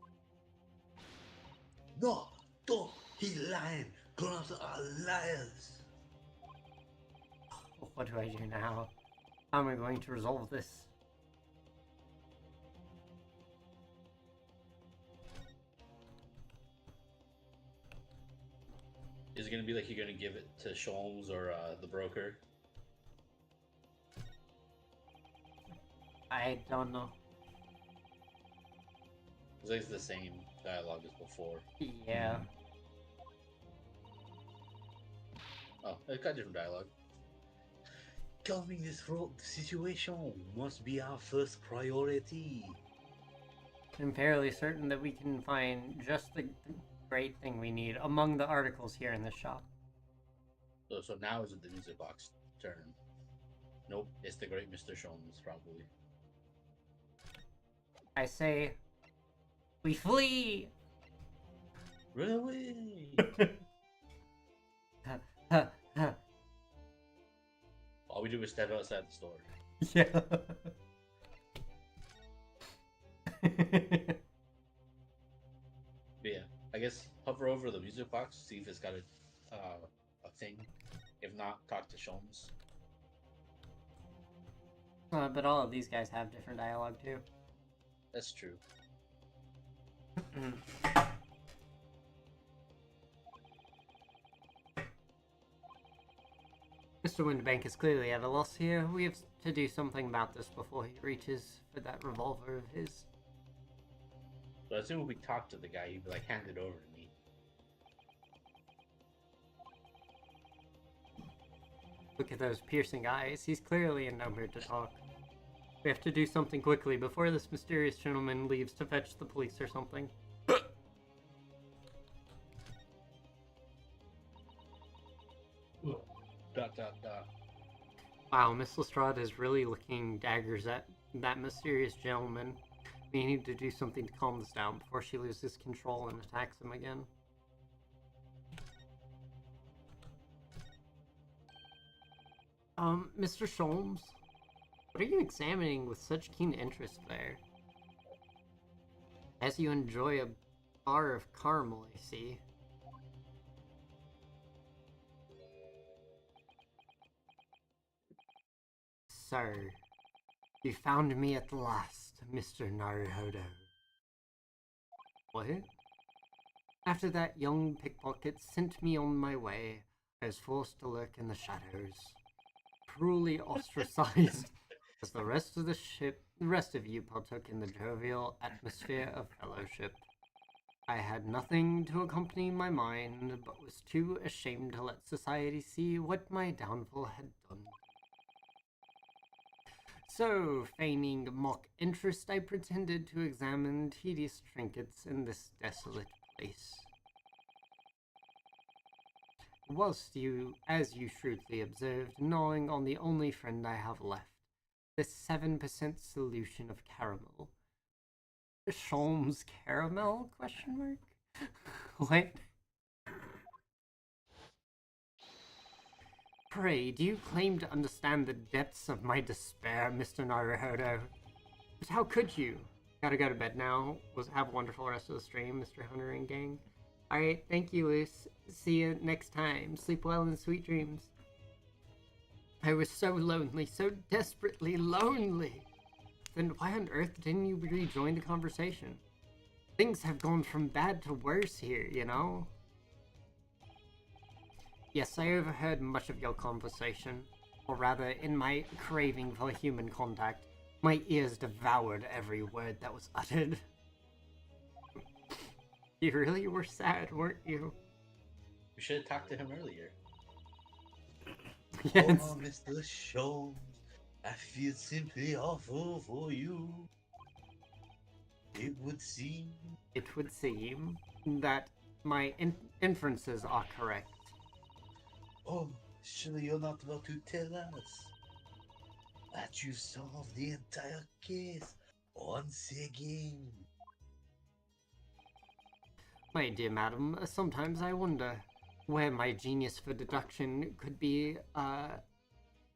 No, don't. He's lying. Grown-ups are liars. What do I do now? How am I going to resolve this? Is it gonna be like you're gonna give it to Sholmes or the broker? I don't know. It's like the same dialogue as before. Yeah. Oh, it's got different dialogue. Calming this situation must be our first priority. I'm fairly certain that we can find just the great thing we need among the articles here in this shop. So now is it the music box turn? Nope, it's the great Mr. Sholmes, probably. I say, we flee! Really? All we do is step outside the store. Yeah. But yeah, I guess hover over the music box, see if it's got a thing. If not, talk to Sholmes. But all of these guys have different dialogue too. That's true. Mr. Windbank is clearly at a loss here. We have to do something about this before he reaches for that revolver of his. So as soon as we talk to the guy, he'd be like, hand it over to me. Look at those piercing eyes. He's clearly in no mood to talk. We have to do something quickly before this mysterious gentleman leaves to fetch the police or something. Dot dot dot. Wow, Miss Lestrade is really looking daggers at that mysterious gentleman. We need to do something to calm this down before she loses control and attacks him again. Mr. Sholmes? What are you examining with such keen interest there? As you enjoy a bar of caramel, I see. Sir, you found me at last, Mr. Naruhodo. What? After that young pickpocket sent me on my way, I was forced to lurk in the shadows, cruelly ostracized as the rest of you partook in the jovial atmosphere of fellowship. I had nothing to accompany my mind, but was too ashamed to let society see what my downfall had done. So, feigning mock interest, I pretended to examine tedious trinkets in this desolate place. Whilst you, as you shrewdly observed, gnawing on the only friend I have left, this 7% solution of caramel. Sholmes caramel? Question mark? What? Pray, do you claim to understand the depths of my despair, Mr. Naruhodo? But how could you? Gotta go to bed now. Have a wonderful rest of the stream, Mr. Hunter and gang. Alright, thank you, Luce. See you next time. Sleep well and sweet dreams. I was so lonely, so desperately lonely. Then why on earth didn't you rejoin the conversation? Things have gone from bad to worse here, you know? Yes, I overheard much of your conversation. Or rather, in my craving for human contact, my ears devoured every word that was uttered. You really were sad, weren't you? We should have talked to him earlier. Yes. Oh, Mr. Sholmes, I feel simply awful for you. It would seem that my inferences are correct. Oh, surely you're not about to tell us that you solved the entire case once again. My dear madam, sometimes I wonder where my genius for deduction could be,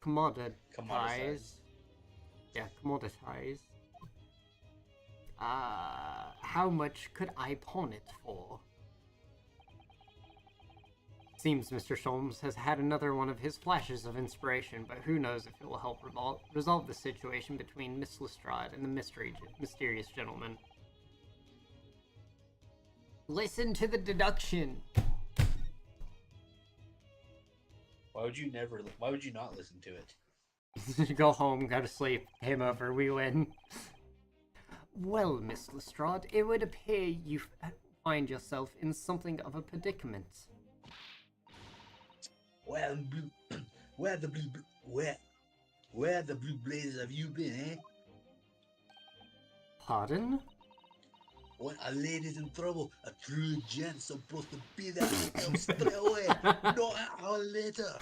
commoditized. Yeah, commoditized. How much could I pawn it for? Seems Mr. Sholmes has had another one of his flashes of inspiration, but who knows if it will help resolve the situation between Miss Lestrade and the mysterious gentleman. Listen to the deduction! Why would you never? Why would you not listen to it? Go home, go to sleep. Game over, we win. Well, Miss Lestrade, it would appear you find yourself in something of a predicament. Well, blue, where the blue, where the blue blazes have you been, eh? Pardon? When a lady's in trouble, a true gent's supposed to be there to help straight away, not an hour later.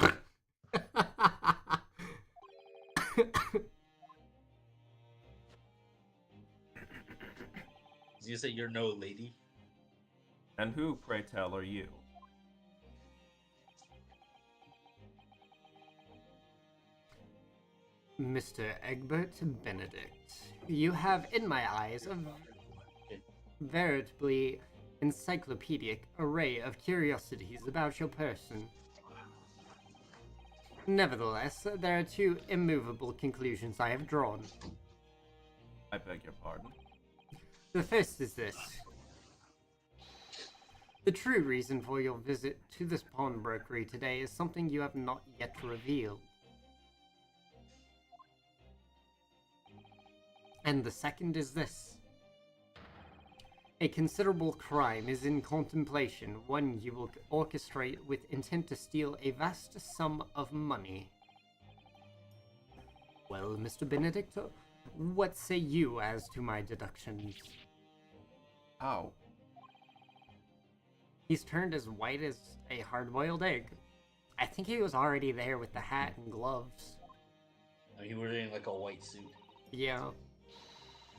Did you say you're no lady? And who, pray tell, are you? Mr. Egbert Benedict, you have, in my eyes, a veritably encyclopedic array of curiosities about your person. Nevertheless, there are two immovable conclusions I have drawn. I beg your pardon. The first is this. The true reason for your visit to this pawnbrokery today is something you have not yet revealed. And the second is this. A considerable crime is in contemplation, one you will orchestrate with intent to steal a vast sum of money. Well, Mr. Benedict, what say you as to my deductions? How? He's turned as white as a hard-boiled egg. I think he was already there with the hat and gloves. I mean, he was wearing like a white suit. Yeah.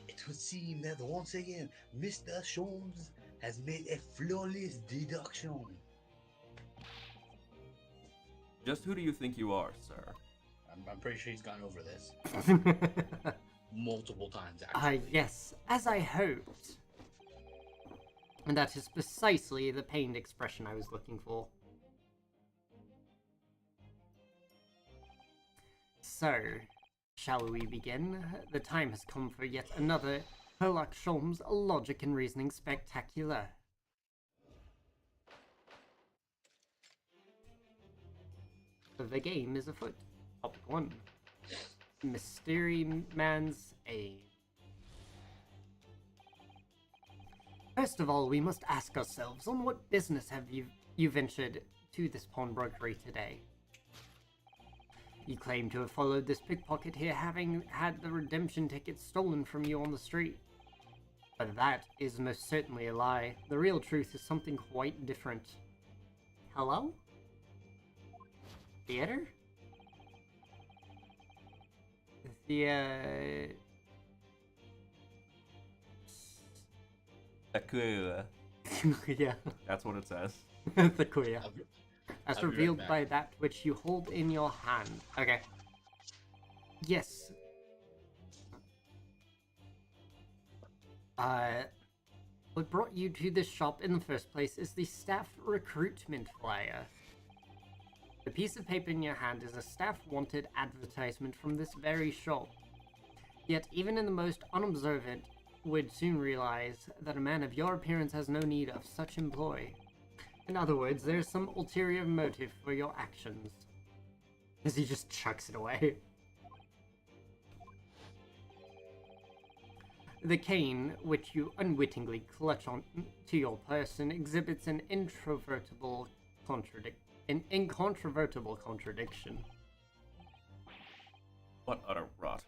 It would seem that once again, Mr. Sholmes has made a flawless deduction. Just who do you think you are, sir? I'm pretty sure he's gone over this multiple times, actually. Yes, as I hoped. And that is precisely the pained expression I was looking for. So, shall we begin? The time has come for yet another Sherlock Sholmes logic and reasoning spectacular. The game is afoot. Topic 1. Mystery Man's Aid. First of all, we must ask ourselves, on what business have you ventured to this pawnbrokery today? You claim to have followed this pickpocket here, having had the redemption ticket stolen from you on the street. But that is most certainly a lie. The real truth is something quite different. Hello? Theater? Aquila. Yeah. That's what it says. The queer. As I'll be right revealed back. by that which you hold in your hand. Okay. Yes. What brought you to this shop in the first place is the staff recruitment flyer. The piece of paper in your hand is a staff wanted advertisement from this very shop. Yet even in the most unobservant would soon realize that a man of your appearance has no need of such employ. In other words, there's some ulterior motive for your actions. As he just chucks it away. The cane, which you unwittingly clutch on to your person, exhibits an incontrovertible contradiction. What utter rot.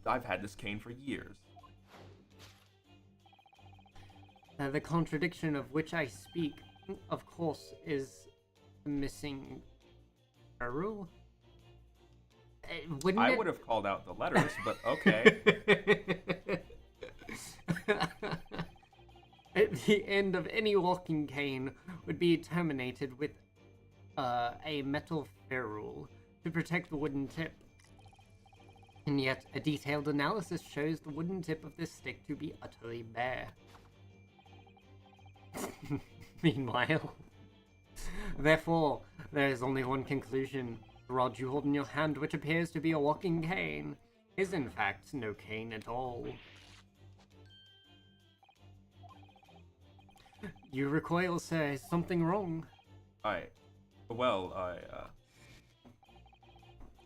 I've had this cane for years. The contradiction of which I speak, of course, is missing a rule. Wouldn't I it... would have called out the letters, but okay. At the end of any walking cane would be terminated with a metal ferrule to protect the wooden tip. And yet, a detailed analysis shows the wooden tip of this stick to be utterly bare. Meanwhile, therefore, there is only one conclusion. The rod you hold in your hand, which appears to be a walking cane, is in fact no cane at all. You recoil, sir. Is something wrong?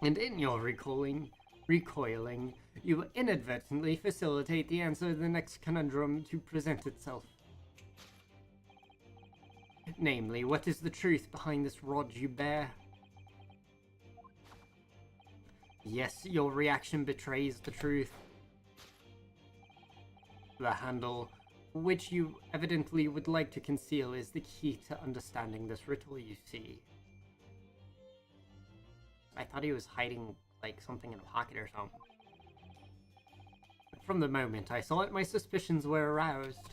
And in your recoiling, you inadvertently facilitate the answer to the next conundrum to present itself. Namely, what is the truth behind this rod you bear? Yes, your reaction betrays the truth. The handle, which you evidently would like to conceal, is the key to understanding this riddle, you see. I thought he was hiding, like, something in a pocket or something. From the moment I saw it, my suspicions were aroused.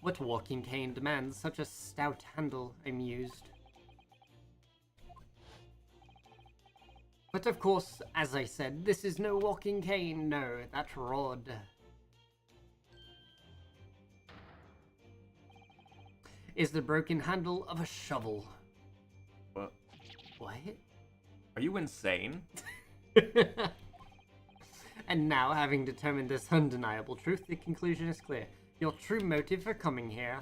What walking cane demands such a stout handle? I mused. But of course, as I said, this is no walking cane, no, that rod. Is the broken handle of a shovel. What? What? Are you insane? And now, having determined this undeniable truth, the conclusion is clear. Your true motive for coming here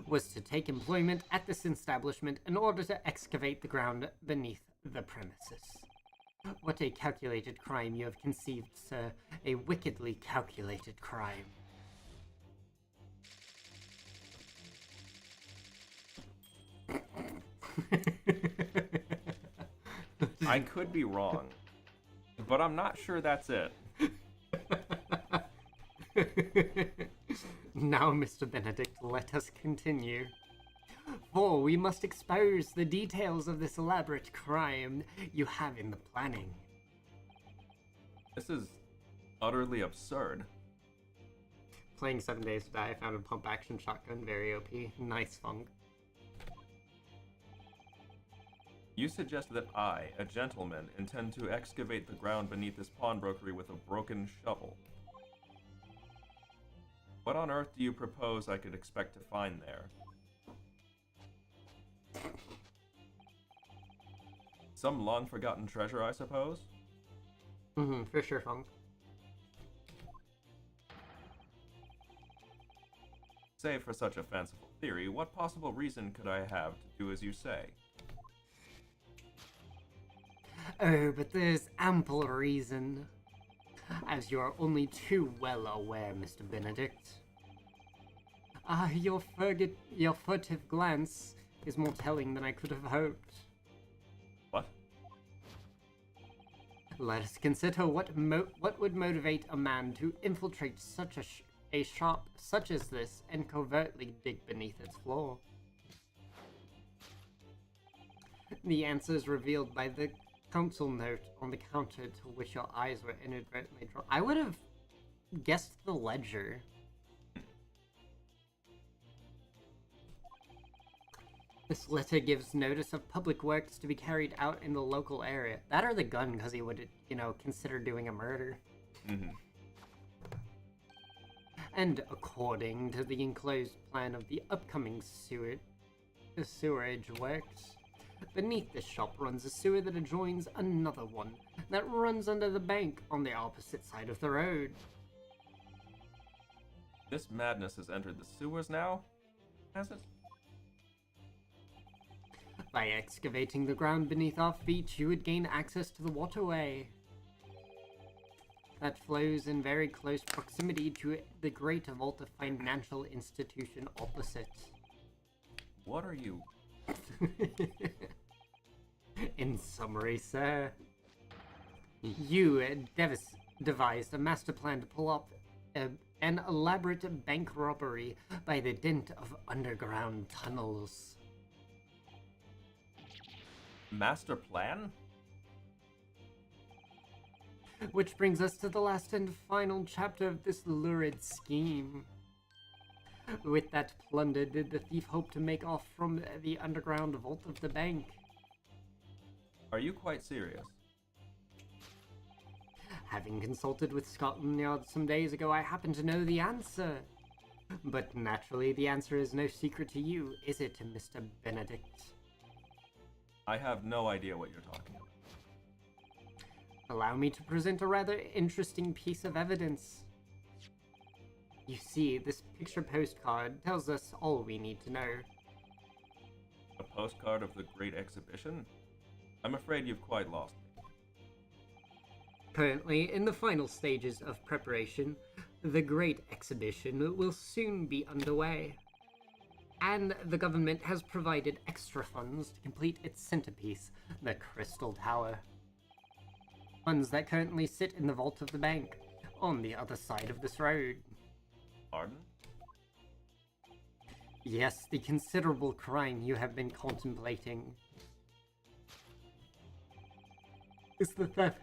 was to take employment at this establishment in order to excavate the ground beneath the premises. What a calculated crime you have conceived, sir. A wickedly calculated crime. I could be wrong, but I'm not sure that's it. Now, Mr. Benedict, let us continue. For we must expose the details of this elaborate crime you have in the planning. This is utterly absurd. Playing 7 Days to Die, I found a pump action shotgun, very OP. Nice funk. You suggest that I, a gentleman, intend to excavate the ground beneath this pawnbrokery with a broken shovel. What on earth do you propose I could expect to find there? Some long-forgotten treasure, I suppose? For sure, funk. Save for such a fanciful theory, what possible reason could I have to do as you say? Oh, but there's ample reason. As you are only too well aware, Mr. Benedict. Your furtive glance is more telling than I could have hoped. What? Let us consider what would motivate a man to infiltrate such a shop such as this and covertly dig beneath its floor. The answer is revealed by the council note on the counter to which your eyes were inadvertently drawn. I would have guessed the ledger. This letter gives notice of public works to be carried out in the local area. That or the gun, because he would, consider doing a murder. And according to the enclosed plan of the upcoming sewerage works, beneath this shop runs a sewer that adjoins another one that runs under the bank on the opposite side of the road. This madness has entered the sewers now? Has it? By excavating the ground beneath our feet, you would gain access to the waterway that flows in very close proximity to the great vault of financial institution opposite. What are you? In summary, sir, you devised a master plan to pull off an elaborate bank robbery by the dint of underground tunnels. Master plan? Which brings us to the last and final chapter of this lurid scheme. With that plunder, did the thief hope to make off from the underground vault of the bank? Are you quite serious? Having consulted with Scotland Yard some days ago, I happen to know the answer. But naturally, the answer is no secret to you, is it, Mr. Benedict? I have no idea what you're talking about. Allow me to present a rather interesting piece of evidence. You see, this picture postcard tells us all we need to know. A A postcard of the Great Exhibition? I'm afraid you've quite lost me. Currently, in the final stages of preparation, the Great Exhibition will soon be underway. And the government has provided extra funds to complete its centerpiece, the Crystal Tower. Funds that currently sit in the vault of the bank, on the other side of this road. Pardon? Yes, the considerable crime you have been contemplating is the theft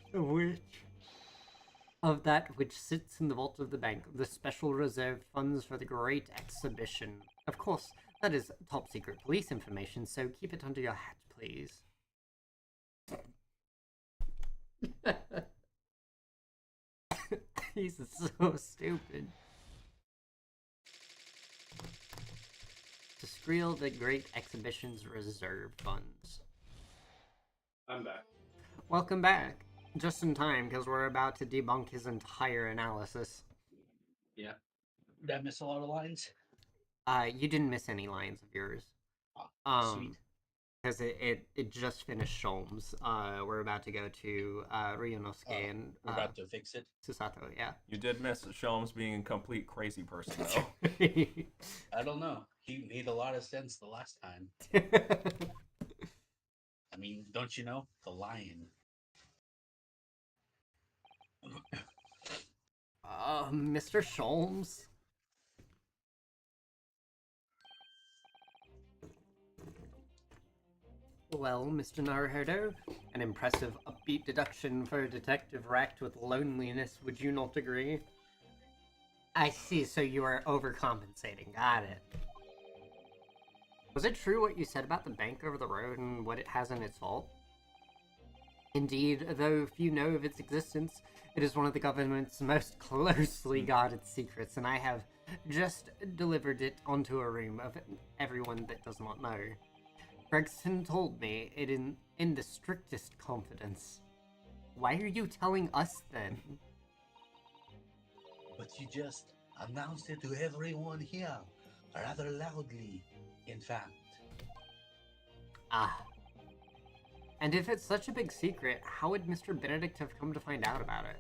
of that which sits in the vault of the bank, the special reserved funds for the Great Exhibition. Of course, that is top secret police information, so keep it under your hat, please. He's so stupid. To screel the Great Exhibition's reserve funds. I'm back. Welcome back. Just in time, because we're about to debunk his entire analysis. Yeah. Did I miss a lot of lines? You didn't miss any lines of yours. Sweet. Because it just finished Sholmes. We're about to go to Ryunosuke and We're about to fix it. Susato, yeah. You did miss Sholmes being a complete crazy person, though. I don't know. He made a lot of sense the last time. I mean, don't you know? The lion. Mr. Sholmes? Well, Mr. Naruhodo, an impressive upbeat deduction for a detective racked with loneliness, would you not agree? I see, so you are overcompensating. Got it. Was it true what you said about the bank over the road and what it has in its vault? Indeed, though few know of its existence, it is one of the government's most closely guarded secrets, and I have just delivered it onto a room of everyone that does not know. Gregson told me it in the strictest confidence. Why are you telling us then? But you just announced it to everyone here, rather loudly, in fact. Ah. And if it's such a big secret, how would Mr. Benedict have come to find out about it?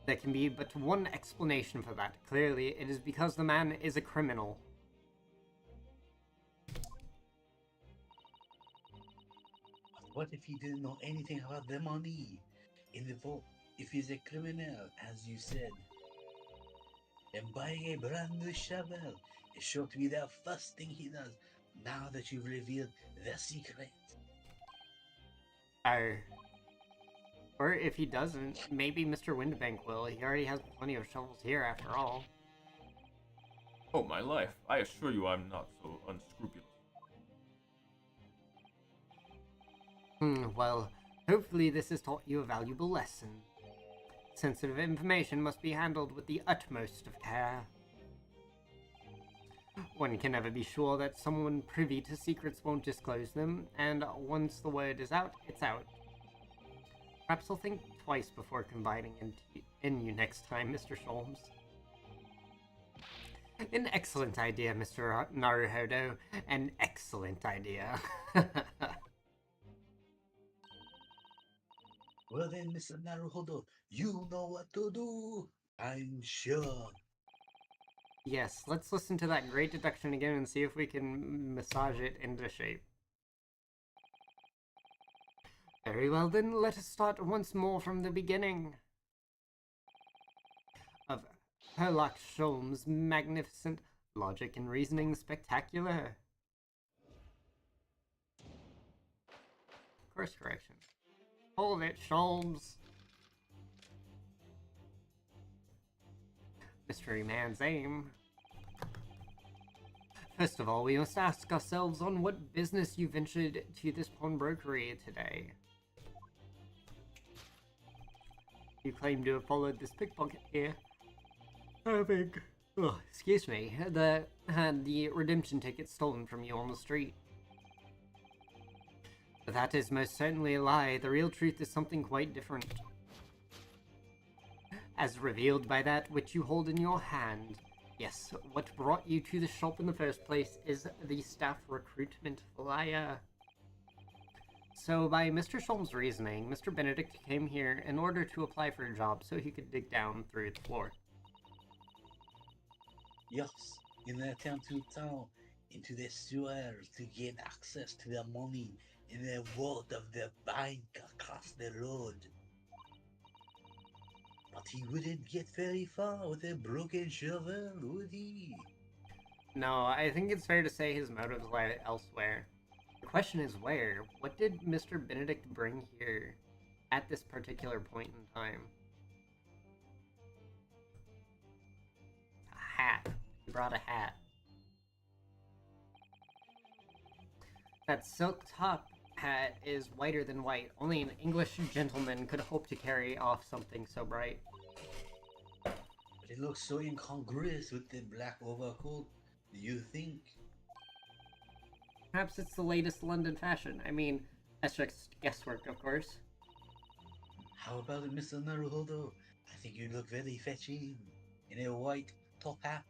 There can be but one explanation for that. Clearly, it is because the man is a criminal. What if he didn't know anything about the money in the vault? If he's a criminal, as you said, and buying a brand new shovel is sure to be the first thing he does now that you've revealed the secret. Oh. Or if he doesn't, maybe Mr. Windbank will. He already has plenty of shovels here after all. Oh, my life. I assure you I'm not so unscrupulous. Well, hopefully this has taught you a valuable lesson. Sensitive information must be handled with the utmost of care. One can never be sure that someone privy to secrets won't disclose them, and once the word is out, it's out. Perhaps I'll think twice before confiding in you next time, Mr. Sholmes. An excellent idea, Mr. Naruhodo. An excellent idea. Well then, Mr. Naruhodo, you know what to do, I'm sure. Yes, let's listen to that great deduction again and see if we can massage it into shape. Very well then, let us start once more from the beginning. Of Herlock Sholmes' magnificent logic and reasoning spectacular. Course correction. Hold it, Sholmes. Mystery man's aim. First of all, we must ask ourselves on what business you ventured to this pawnbrokery today. You claim to have followed this pickpocket here, having, excuse me, had the redemption ticket stolen from you on the street. But that is most certainly a lie. The real truth is something quite different. As revealed by that which you hold in your hand, Yes, what brought you to the shop in the first place is the staff recruitment flyer. So, by Mr. Sholm's reasoning, Mr. Benedict came here in order to apply for a job so he could dig down through the floor. Yes, in their attempt to town into the sewers to gain access to the money in the vault of the bank across the road. But he wouldn't get very far with a broken shovel, would he? No, I think it's fair to say his motives lie elsewhere. The question is where? What did Mr. Benedict bring here at this particular point in time? A hat. He brought a hat. That silk top hat is whiter than white. Only an English gentleman could hope to carry off something so bright. But it looks so incongruous with the black overcoat. Do you think? Perhaps it's the latest London fashion. I mean, that's just guesswork, of course. How about it, Mr. Naruhodo? I think you look very fetching in a white top hat.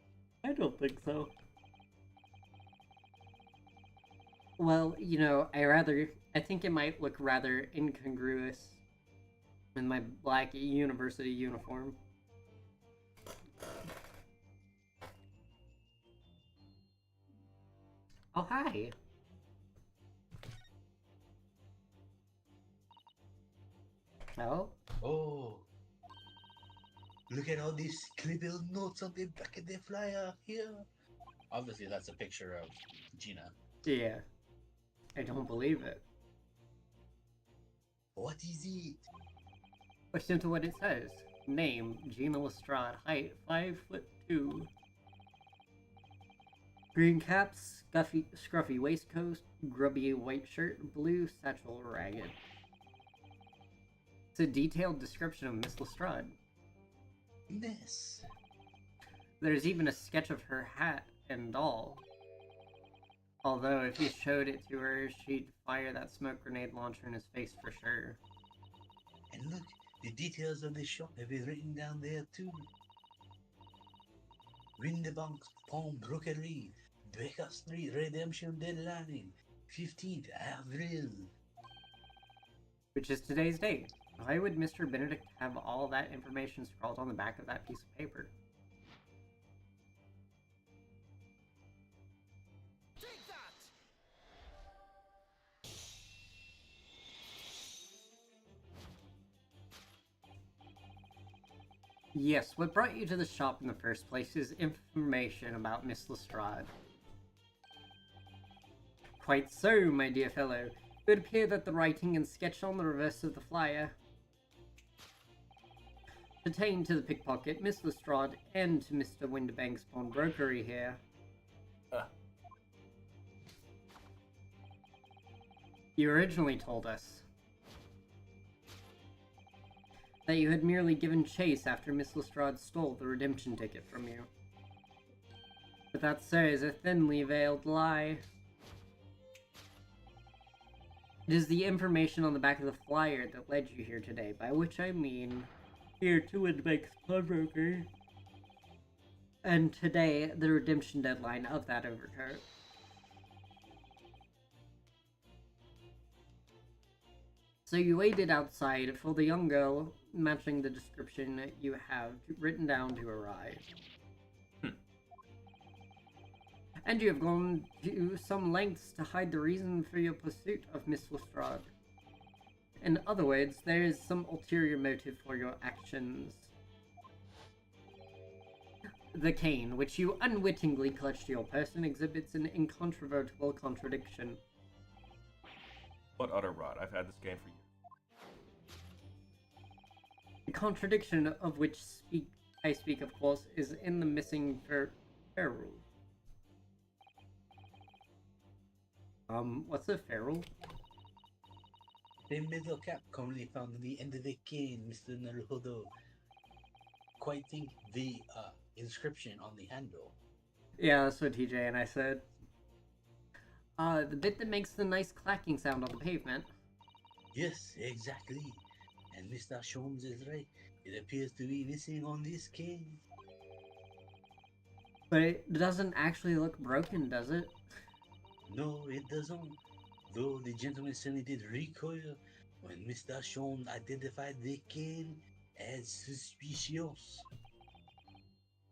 I don't think so. Well, you know, I think it might look rather incongruous in my black university uniform. Oh, hi. Oh? Oh, look at all these scribbled notes on the back of the flyer here. Obviously, that's a picture of Gina. Yeah. I don't believe it. What is it? Listen to what it says. Name, Gina Lestrade. Height, 5'2". Green caps, scruffy waistcoat, grubby white shirt, blue satchel ragged. It's a detailed description of Miss Lestrade. Yes. There's even a sketch of her hat and all. Although, if you showed it to her, she'd fire that smoke grenade launcher in his face for sure. And look, the details of the shop have been written down there too. Winterbank's Pawnbrokery, Baker Street Redemption Deadline, 15th Avril. Which is today's date. Why would Mr. Benedict have all that information scrawled on the back of that piece of paper? Yes, what brought you to the shop in the first place is information about Miss Lestrade. Quite so, my dear fellow. It would appear that the writing and sketch on the reverse of the flyer pertain to the pickpocket, Miss Lestrade, and to Mr. Winterbank's pawnbrokery here. You originally told us that you had merely given chase after Miss Lestrade stole the redemption ticket from you. But that, sir, is a thinly veiled lie. It is the information on the back of the flyer that led you here today, by which I mean here to Winterbank's pawnbroker. And today, the redemption deadline of that overcoat. So you waited outside for the young girl matching the description you have written down to arrive. And you have gone to some lengths to hide the reason for your pursuit of Miss Lestrade. In other words, there is some ulterior motive for your actions. The cane, which you unwittingly clutched to your person, exhibits an incontrovertible contradiction. What utter rot. I've had this game for years. The contradiction of which I speak, of course, is in the missing ferrule. What's a ferrule? The middle cap commonly found on the end of the cane, Mr. Naruhodo. Quite think the inscription on the handle. Yeah, that's what TJ and I said. The bit that makes the nice clacking sound on the pavement. Yes, exactly. And Mr. Sholmes is right. It appears to be missing on this cane. But it doesn't actually look broken, does it? No, it doesn't. Though the gentleman certainly did recoil when Mr. Sean identified the cane as suspicious.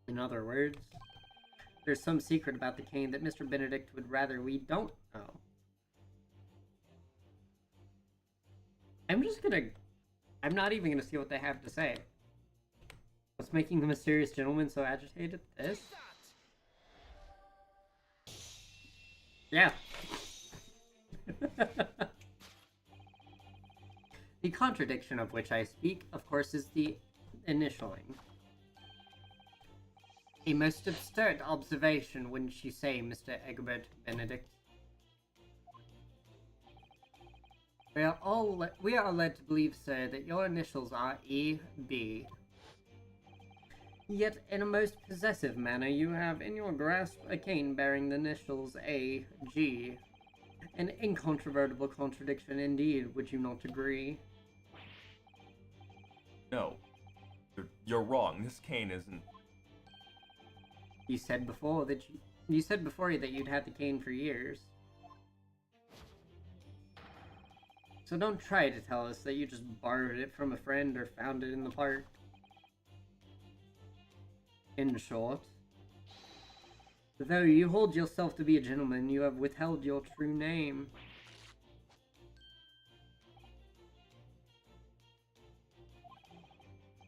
In other words, there's some secret about the cane that Mr. Benedict would rather we don't know. I'm not even gonna see what they have to say. What's making the mysterious gentleman so agitated? This? Yeah. The contradiction of which I speak, of course, is the initialing. A most absurd observation, wouldn't you say, Mr. Egbert Benedict? We are led to believe, sir, that your initials are E.B. Yet, in a most possessive manner, you have in your grasp a cane bearing the initials A.G. An incontrovertible contradiction indeed, would you not agree? No. You're wrong. This cane isn't... You said before that you'd had the cane for years. So don't try to tell us that you just borrowed it from a friend or found it in the park. In short, though you hold yourself to be a gentleman, you have withheld your true name.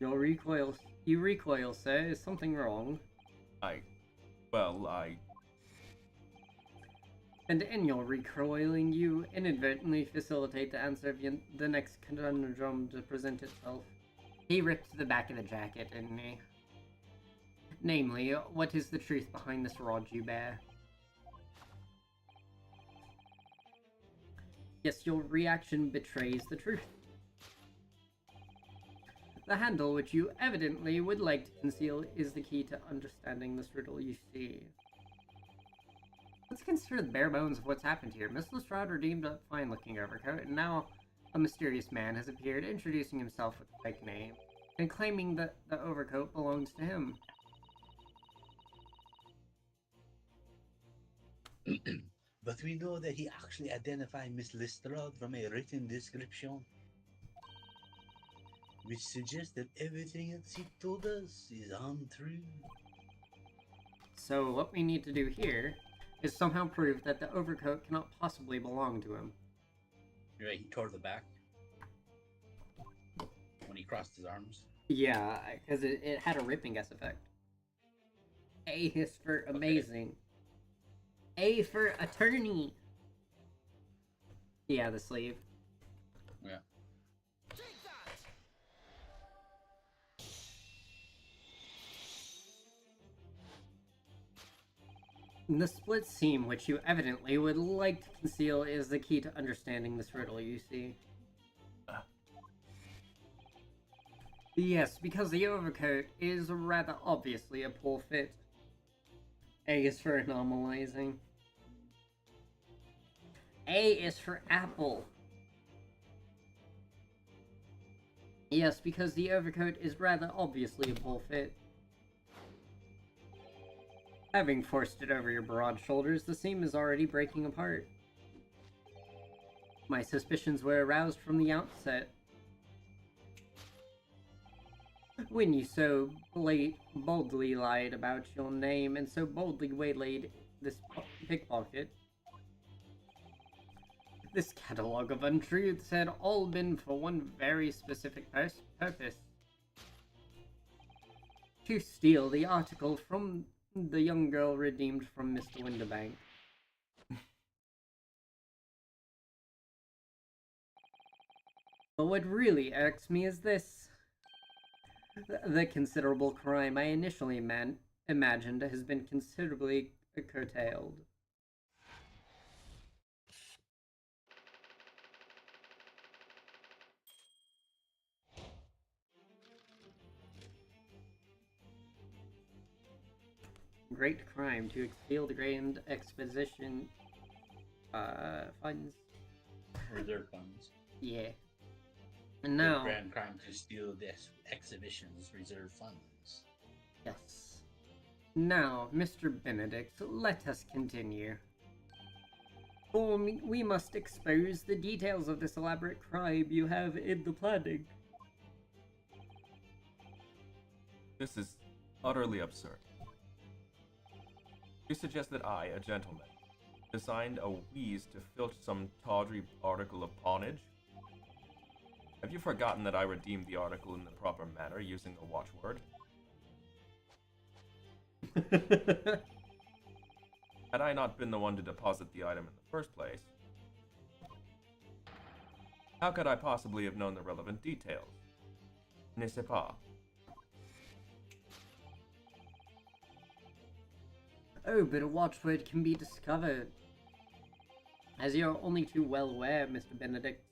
You recoil, sir. Is something wrong? And in your recoiling, you inadvertently facilitate the answer of the next conundrum to present itself. He ripped the back of the jacket, didn't he? Namely, what is the truth behind this rod you bear? Yes, your reaction betrays the truth. The handle, which you evidently would like to conceal, is the key to understanding this riddle you see. Let's consider the bare bones of what's happened here. Miss Lestrade redeemed a fine-looking overcoat, and now a mysterious man has appeared, introducing himself with a fake name, and claiming that the overcoat belongs to him. But we know that he actually identified Miss Lestrade from a written description, which suggests that everything else he told us is untrue. So what we need to do here is somehow prove that the overcoat cannot possibly belong to him. You're right, he tore the back when he crossed his arms. Yeah, because it had a ripping S effect. A is for amazing. A for attorney. Yeah, the sleeve. Yeah. The split seam, which you evidently would like to conceal, is the key to understanding this riddle, you see. Yes, because the overcoat is rather obviously a poor fit. A is for anomalizing. A is for apple. Yes, because the overcoat is rather obviously a poor fit. Having forced it over your broad shoulders, the seam is already breaking apart. My suspicions were aroused from the outset. When you so boldly lied about your name and so boldly waylaid this pickpocket, this catalogue of untruths had all been for one very specific purpose. To steal the article from the young girl redeemed from Mr. Winterbank. But what really irks me is this. The considerable crime I initially imagined has been considerably curtailed. Great crime to exfil the grand exposition funds. Reserve funds. Yeah. And now... Grand crime to steal the exhibition's reserve funds. Yes. Now, Mr. Benedict, let us continue. For we must expose the details of this elaborate crime you have in the planning. This is utterly absurd. You suggest that I, a gentleman, designed a wheeze to filch some tawdry article of pawnage? Have you forgotten that I redeemed the article in the proper manner using the watchword? Had I not been the one to deposit the item in the first place, how could I possibly have known the relevant details? N'est-ce pas? Oh, but a watchword can be discovered. As you're only too well aware, Mr. Benedict.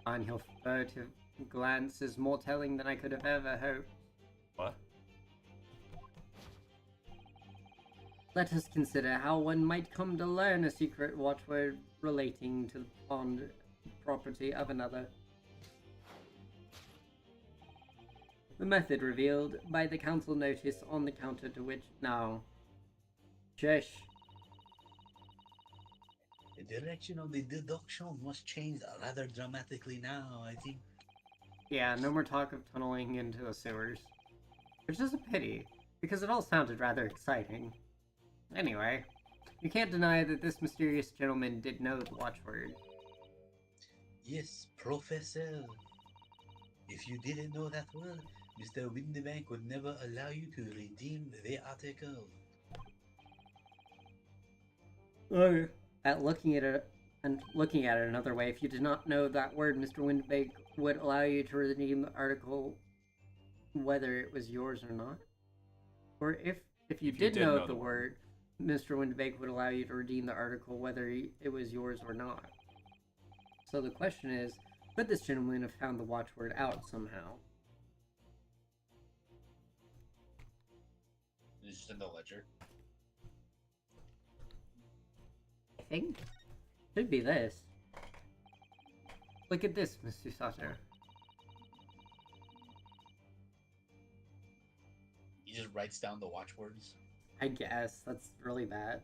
And your furtive glance is more telling than I could have ever hoped. What? Let us consider how one might come to learn a secret watchword relating to the pawned property of another. The method revealed by the council notice on the counter to which now. Shush. The direction of the deduction must change rather dramatically now, I think. Yeah, no more talk of tunneling into the sewers. Which is a pity, because it all sounded rather exciting. Anyway, you can't deny that this mysterious gentleman did know the watchword. Yes, Professor. If you didn't know that word, Mr. Windybank would never allow you to redeem the article. Looking at it another way, if you did not know that word, Mr. Windbank would allow you to redeem the article whether it was yours or not. Or if you did know the word, Mr. Windbank would allow you to redeem the article whether it was yours or not. So the question is, could this gentleman have found the watchword out somehow? It's just in the ledger. I think. Could be this. Look at this, Mr. Sato. He just writes down the watchwords. I guess. That's really bad.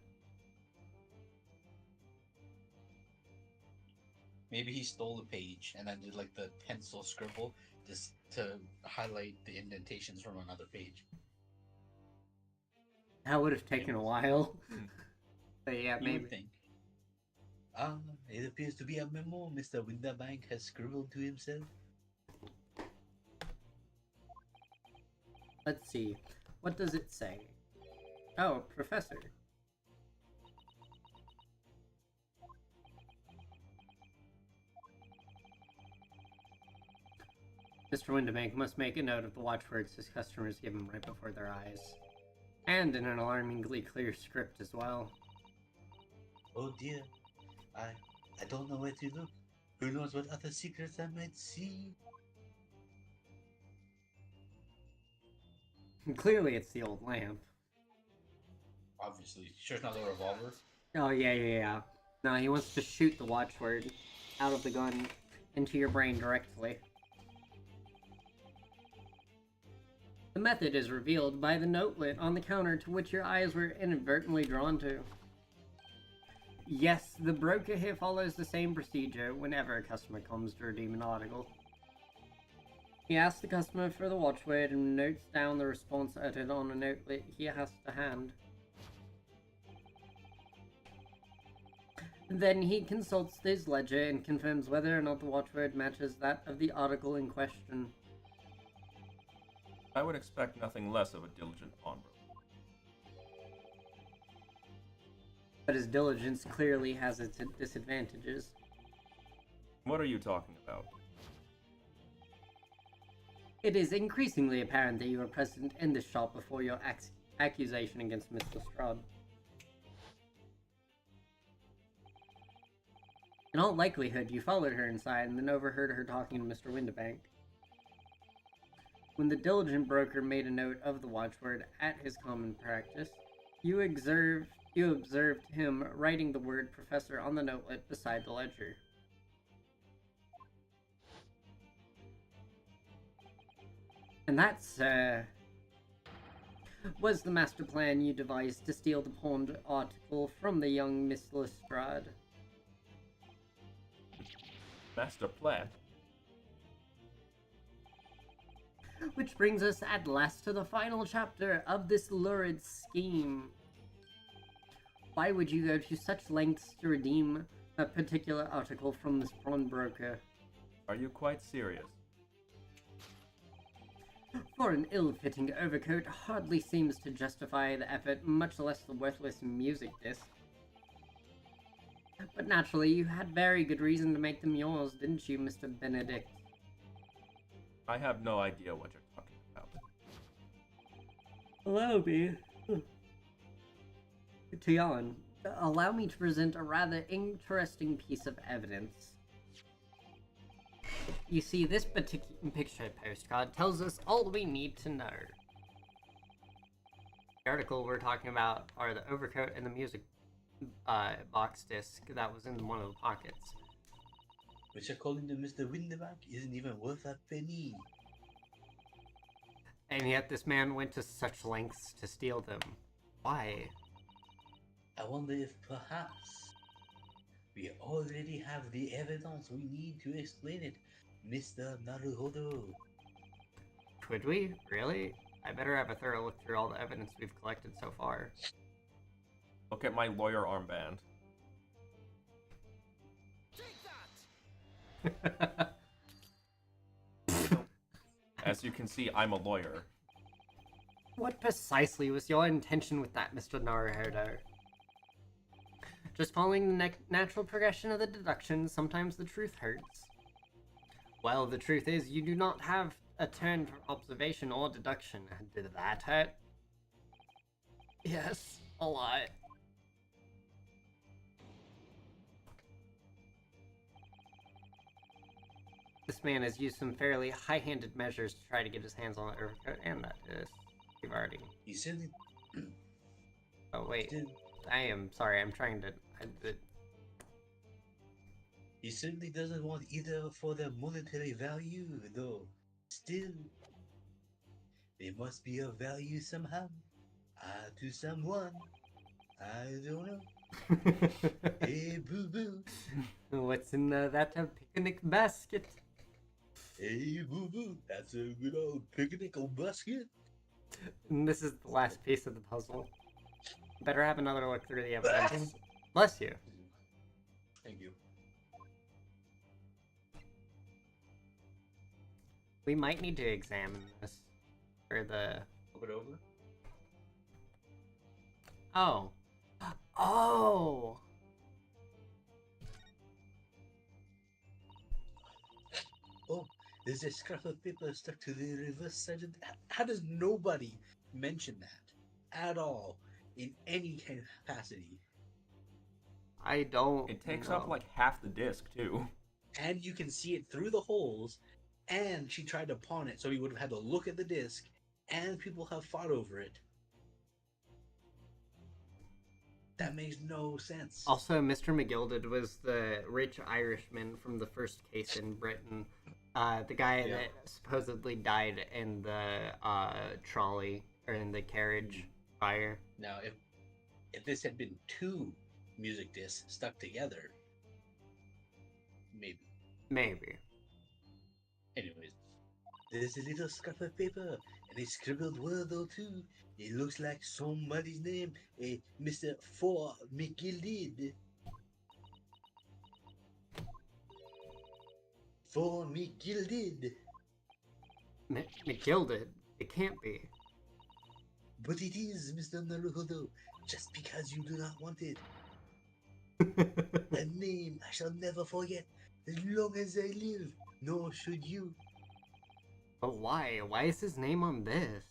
Maybe he stole the page and then did like the pencil scribble just to highlight the indentations from another page. That would have taken a while. But yeah, You maybe. would think. It appears to be a memo Mr. Windybank has scribbled to himself. Let's see. What does it say? Oh, Professor. Mr. Windybank must make a note of the watchwords his customers give him right before their eyes. And in an alarmingly clear script as well. Oh dear. I don't know where to look. Who knows what other secrets I might see? Clearly it's the old lamp. Obviously. Sure it's not a revolver? Oh, yeah. No, he wants to shoot the watchword out of the gun into your brain directly. The method is revealed by the notelet on the counter to which your eyes were inadvertently drawn to. Yes, the broker here follows the same procedure whenever a customer comes to redeem an article. He asks the customer for the watchword and notes down the response uttered on a notelet he has to hand. Then he consults his ledger and confirms whether or not the watchword matches that of the article in question. I would expect nothing less of a diligent pawnbroker. But his diligence clearly has its disadvantages. What are you talking about? It is increasingly apparent that you were present in this shop before your accusation against Mr. Strud. In all likelihood, you followed her inside and then overheard her talking to Mr. Windybank. When the diligent broker made a note of the watchword at his common practice, you observed him writing the word professor on the notelet beside the ledger. And that, sir, was the master plan you devised to steal the pawned article from the young Miss Lestrade? Master plan? Which brings us at last to the final chapter of this lurid scheme. Why would you go to such lengths to redeem a particular article from this pawnbroker? Are you quite serious? For an ill-fitting overcoat hardly seems to justify the effort, much less the worthless music disc. But naturally, you had very good reason to make them yours, didn't you, Mr. Benedict? I have no idea what you're talking about. Allow me. Tian, allow me to present a rather interesting piece of evidence. You see, this picture postcard tells us all we need to know. The article we're talking about are the overcoat and the music box disc that was in one of the pockets. Which, according to Mr. Windebank, isn't even worth a penny. And yet this man went to such lengths to steal them. Why? I wonder if perhaps we already have the evidence we need to explain it, Mr. Naruhodo. Could we? Really? I better have a thorough look through all the evidence we've collected so far. Look at my lawyer armband. As you can see, I'm a lawyer. What precisely was your intention with that, Mr. Naruhodo? Just following the natural progression of the deduction, sometimes the truth hurts. Well, the truth is, you do not have a turn for observation or deduction. Did that hurt? Yes, a lot. This man has used some fairly high-handed measures to try to get his hands on the overcoat, and that is... We've already... He certainly... Oh, wait. I am sorry, I'm trying to... He certainly doesn't want either for their monetary value, though. Still, they must be of value somehow. To someone. I don't know. Hey, boo-boo. What's in that picnic basket? Hey, boo-boo. That's a good old picnic basket. And this is the last piece of the puzzle. Better have another look through the evidence. Bless you. Thank you. We might need to examine this. For the... Flip it over. Oh. Oh! Oh, there's a scrap of paper stuck to the reverse side of the... How does nobody mention that at all in any kind of capacity? I don't It takes know. up like half the disc, too. And you can see it through the holes, and she tried to pawn it, so we would have had to look at the disc, and people have fought over it. That makes no sense. Also, Mr. McGilded was the rich Irishman from the first case in Britain. The guy that supposedly died in the trolley, or in the carriage fire. Now, if this had been two music discs stuck together, maybe. Maybe. Anyways, there's a little scrap of paper and a scribbled word or two. It looks like somebody's name, Mr. For McGilded. For McGilded. McGilded? It can't be. But it is, Mr. Naruhodo, just because you do not want it. A name I shall never forget as long as I live, nor should you. But why? Why is his name on this?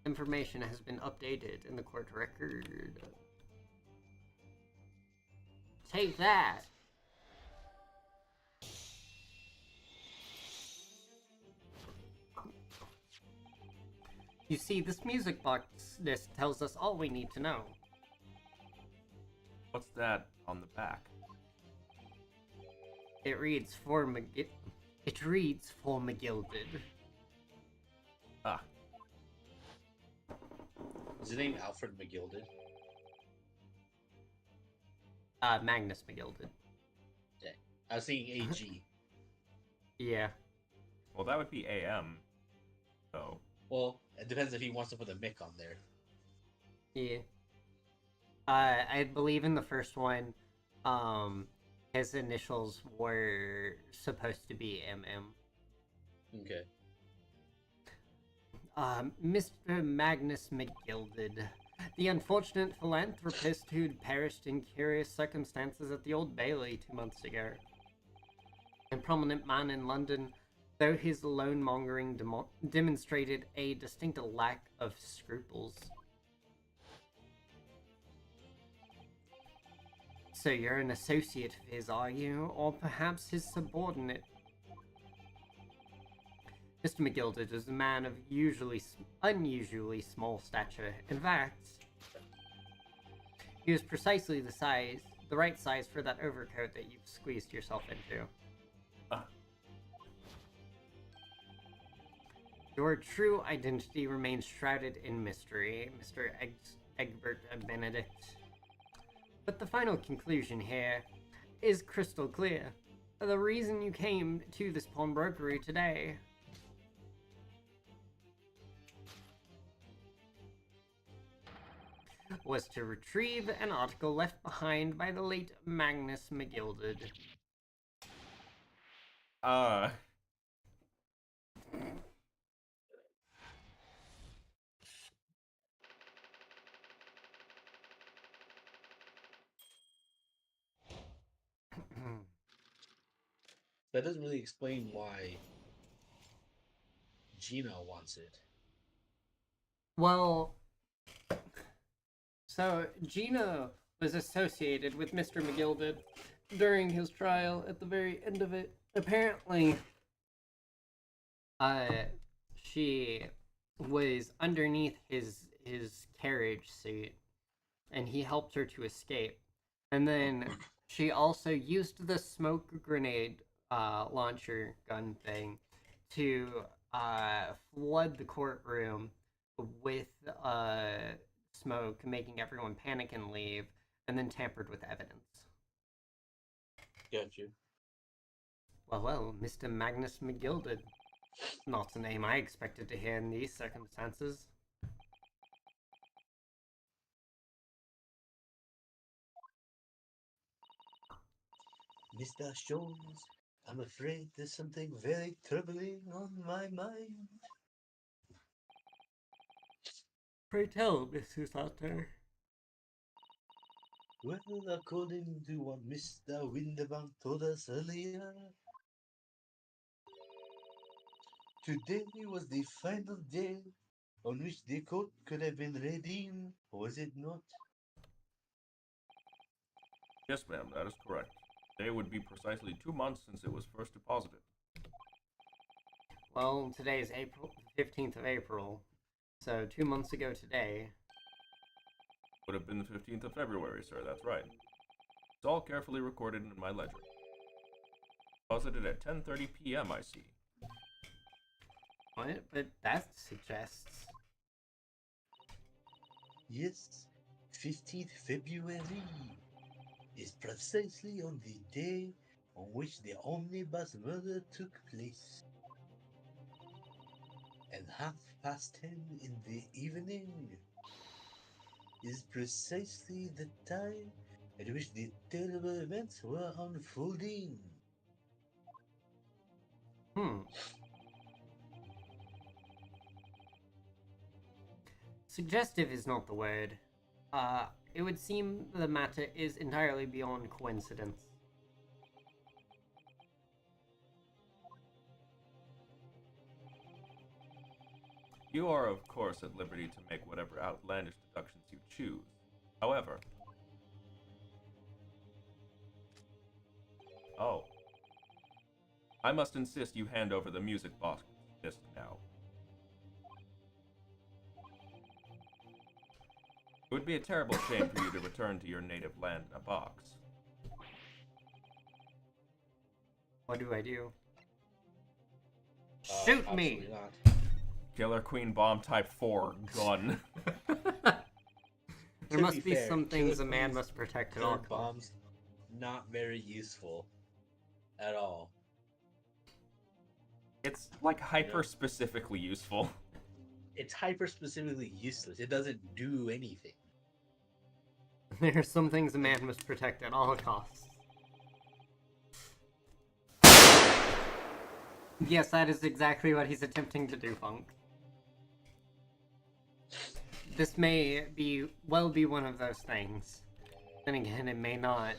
Information has been updated in the court record. Take that! You see, this music box disc tells us all we need to know. What's that on the back? It reads for McGilded. Ah, Is his name Alfred McGilded? Magnus McGilded. I was thinking AG. Yeah. well, that would be AM. So, Well, it depends if he wants to put a Mick on there. Yeah. I believe in the first one, his initials were supposed to be MM. Okay. Mr. Magnus McGilded, the unfortunate philanthropist who'd perished in curious circumstances at the Old Bailey 2 months ago. A prominent man in London, though his loan-mongering demonstrated a distinct lack of scruples. So you're an associate of his, are you? Or perhaps his subordinate? Mr. McGilded is a man of unusually small stature. In fact, he was precisely the right size for that overcoat that you've squeezed yourself into. Your true identity remains shrouded in mystery, Mr. Egbert Benedict. But the final conclusion here is crystal clear. The reason you came to this pawnbrokery today was to retrieve an article left behind by the late Magnus McGilded. That doesn't really explain why Gina wants it. Well, so Gina was associated with Mr. McGilded during his trial at the very end of it. Apparently, she was underneath his carriage seat, and he helped her to escape. And then she also used the smoke grenade launcher gun thing to flood the courtroom with smoke, making everyone panic and leave, and then tampered with evidence. Got you. Well, Mr. Magnus McGilded. Not a name I expected to hear in these circumstances. Mr. Jones, I'm afraid there's something very troubling on my mind. Pray tell, Mrs. Otter. Well, according to what Mr. Winterbank told us earlier, today was the final day on which the court could have been redeemed, was it not? yes, ma'am, that is correct. Today would be precisely 2 months since it was first deposited. Well, today is April 15th of April, so 2 months ago today. Would have been the 15th of February, sir, that's right. It's all carefully recorded in my ledger. Deposited at 10:30 p.m., I see. What? But that suggests... Yes, 15th February is precisely on the day on which the omnibus murder took place. And 10:30 in the evening is precisely the time at which the terrible events were unfolding. Suggestive is not the word. It would seem the matter is entirely beyond coincidence. You are, of course, at liberty to make whatever outlandish deductions you choose. However... Oh. I must insist you hand over the music box disc now. It would be a terrible shame for you to return to your native land in a box. What do I do? Uh, Shoot me! absolutely not. Killer Queen Bomb Type 4 gun. There To must be fair, some things Killer a man Queen's must protect at Killer all costs. bombs, not very useful at all. It's like hyper specifically useful. It's hyper specifically useless. It doesn't do anything. There are some things a man must protect at all costs. Yes, that is exactly what he's attempting to do, Funk. This may be one of those things. Then again, it may not.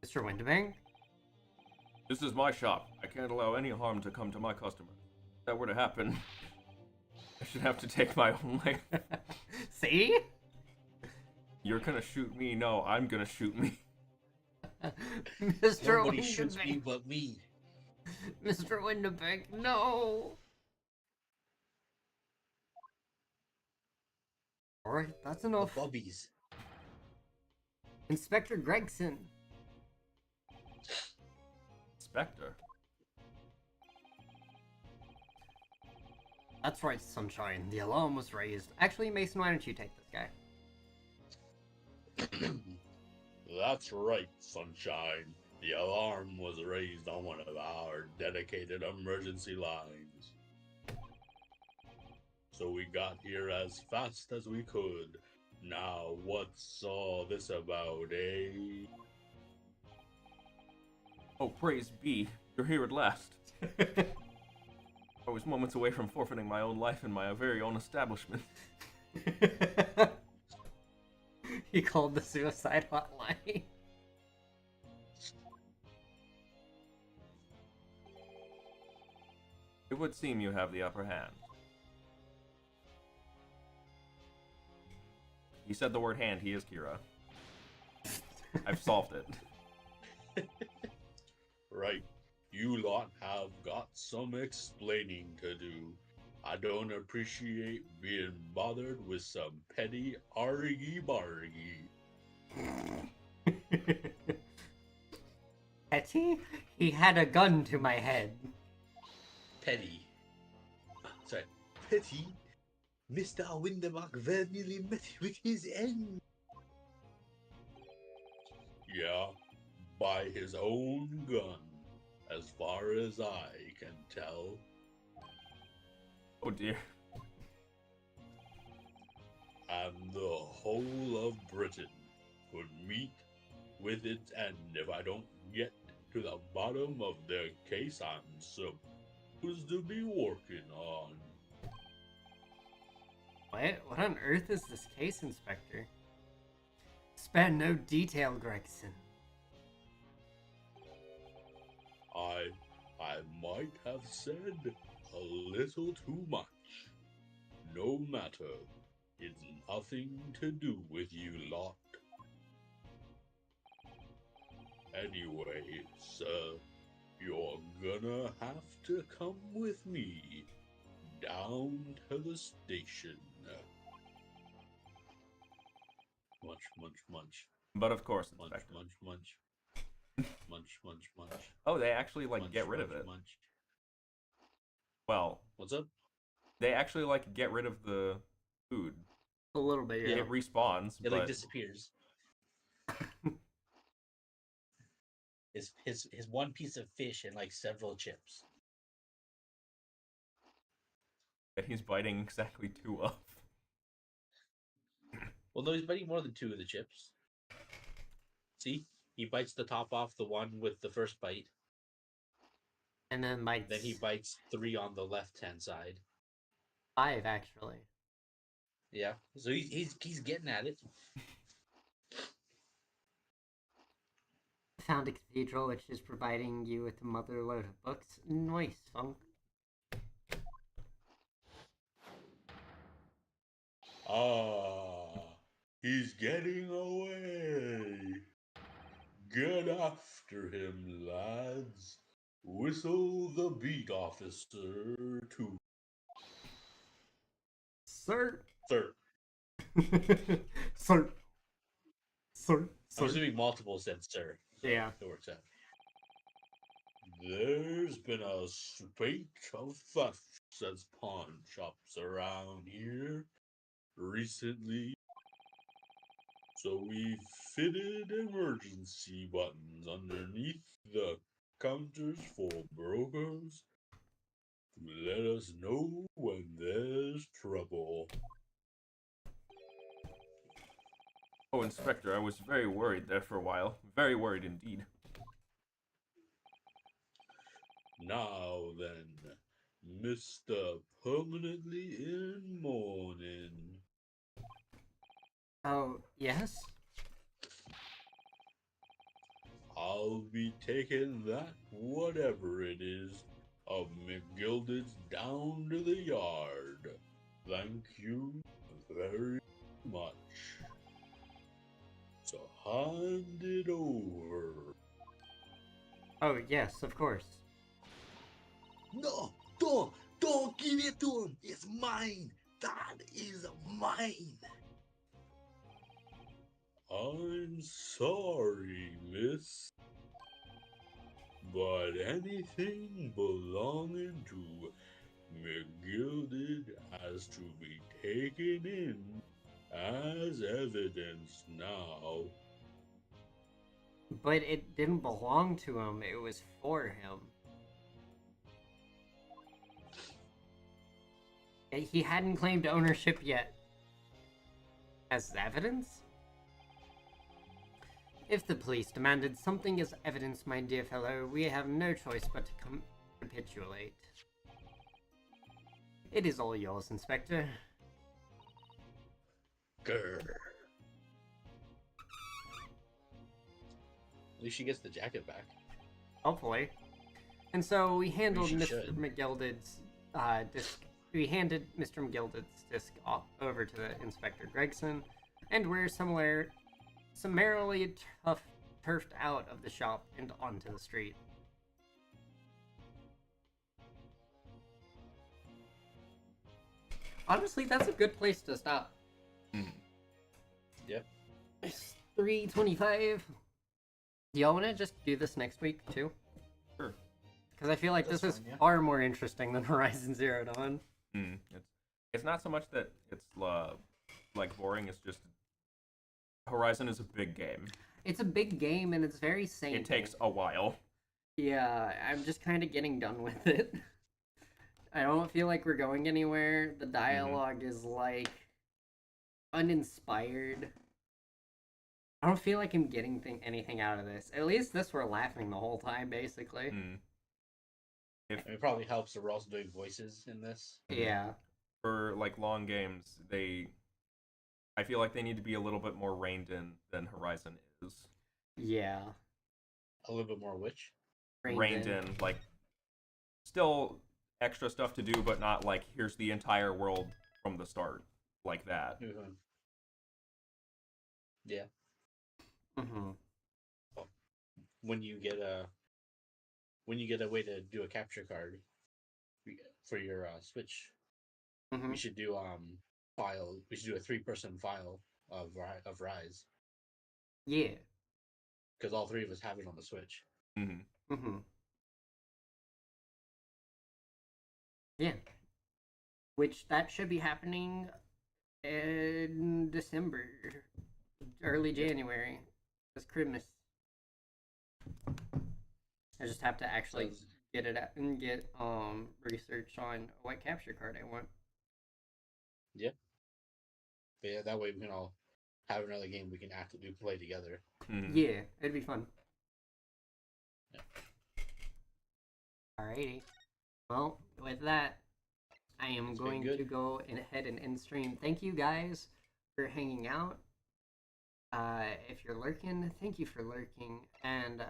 Mr. Winterbank? This is my shop. I can't allow any harm to come to my customers. If that were to happen, I should have to take my own life. See? You're gonna shoot me? No, I'm gonna shoot me. Mr. Nobody shoots me Winterbank. but me. Mr. Winterbank, no! Alright, that's The enough. bubbies. Inspector Gregson. Spectre. That's right, Sunshine. The alarm was raised. Actually, Mason, why don't you take this guy? That's right, Sunshine. The alarm was raised on one of our dedicated emergency lines. So we got here as fast as we could. Now, what's all this about, eh? Oh, praise be. You're here at last. I was moments away from forfeiting my own life in my very own establishment. He called the suicide hotline. It would seem you have the upper hand. He said the word hand, he is Kira. I've solved it. Right. You lot have got some explaining to do. I don't appreciate being bothered with some petty argy-bargy. Petty? He had a gun to my head. Petty. Sorry. Petty? Mr. Windermark very nearly met with his end. Yeah, by his own gun, as far as I can tell. Oh dear. And the whole of Britain could meet with its end if I don't get to the bottom of the case I'm supposed to be working on. What on earth is this case, Inspector? Spare no detail, Gregson. I might have said a little too much. No matter. It's nothing to do with you lot. Anyway, sir, you're gonna have to come with me down to the station. Munch, munch, munch. But of course, Munch, Inspector. munch, munch. Munch, munch, munch. Oh, they actually, like, Munch, get rid of munch, it. munch. Well, What's up? they actually, like, get rid of the food. A little bit, yeah. It respawns, It but like disappears. his one piece of fish and like several chips. that he's biting exactly 2 of. Well, no, he's biting more than 2 of the chips. See, he bites the top off the one with the first bite. And then bites Then he bites 3 on the left-hand side. 5, actually. Yeah, so he's getting at it. Found a cathedral which is providing you with a mother load of books. Nice, Funk. Ah, he's getting away. Get after him, lads. Whistle the beat officer too. Sir. Sir. Sir. Sir. I'm assuming multiple said sir. So Yeah. it works out. There's been a spate of thefts at pawn shops around here recently, so we fitted emergency buttons underneath the counters for brokers to let us know when there's trouble. Oh, Inspector, I was very worried there for a while. Very worried indeed. Now then, Mr. Permanently in Mourning. Oh, yes? I'll be taking that, whatever it is, of McGilded's down to the yard. Thank you very much. So hand it over. Oh, yes, of course. No, don't give it to him. It's mine. That is mine. I'm sorry, miss. But anything belonging to McGilded has to be taken in as evidence now. But it didn't belong to him, it was for him. He hadn't claimed ownership yet. As evidence? If the police demanded something as evidence, my dear fellow, we have no choice but to capitulate. It is all yours, Inspector. Grr. At least she gets the jacket back. Hopefully. And so we handled she Mr. should. McGilded's disc. We handed Mr. McGilded's disc off over to the Inspector Gregson, and we're summarily turfed out of the shop and onto the street. Honestly, that's a good place to stop. Yep. It's 3:25. Do y'all want to just do this next week too? Sure. Because I feel like That's this is fine, yeah. far more interesting than Horizon Zero Dawn. It's not so much that it's like boring. It's just Horizon is a big game. It's a big game and it's very sane. It takes a while. Yeah, I'm just kind of getting done with it. I don't feel like we're going anywhere. The dialogue is like uninspired. I don't feel like I'm getting anything out of this. At least this we're laughing the whole time, basically. It probably helps that we're also doing voices in this. Yeah. For like long games, I feel like they need to be a little bit more reined in than Horizon is. Yeah. A little bit more which? Reined in, like still extra stuff to do, but not like here's the entire world from the start like that. Yeah. Mm-hmm. When you get a way to do a capture card for your Switch, Mm-hmm. we should do file. We should do a 3-person file of Rise Yeah. because all 3 of us have it on the Switch. Mm-hmm. Mm-hmm. Yeah. Which that should be happening in December, early January. It's Christmas. I just have to actually get it out and get research on what capture card I want. Yeah. But yeah, that way we can all have another game we can actively play together. Yeah, it'd be fun. Yeah. Alrighty. Well, with that, I am It's been going good. to go ahead and end stream. Thank you guys for hanging out. If you're lurking, thank you for lurking. And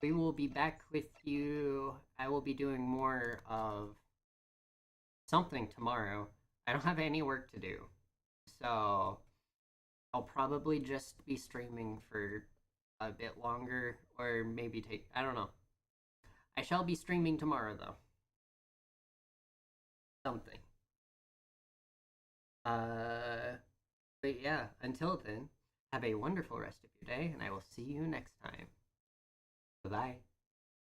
we will be back with you. I will be doing more of something tomorrow. I don't have any work to do. So I'll probably just be streaming for a bit longer, or maybe I don't know. I shall be streaming tomorrow, though. Something. But yeah, until then, have a wonderful rest of your day, and I will see you next time. Bye-bye.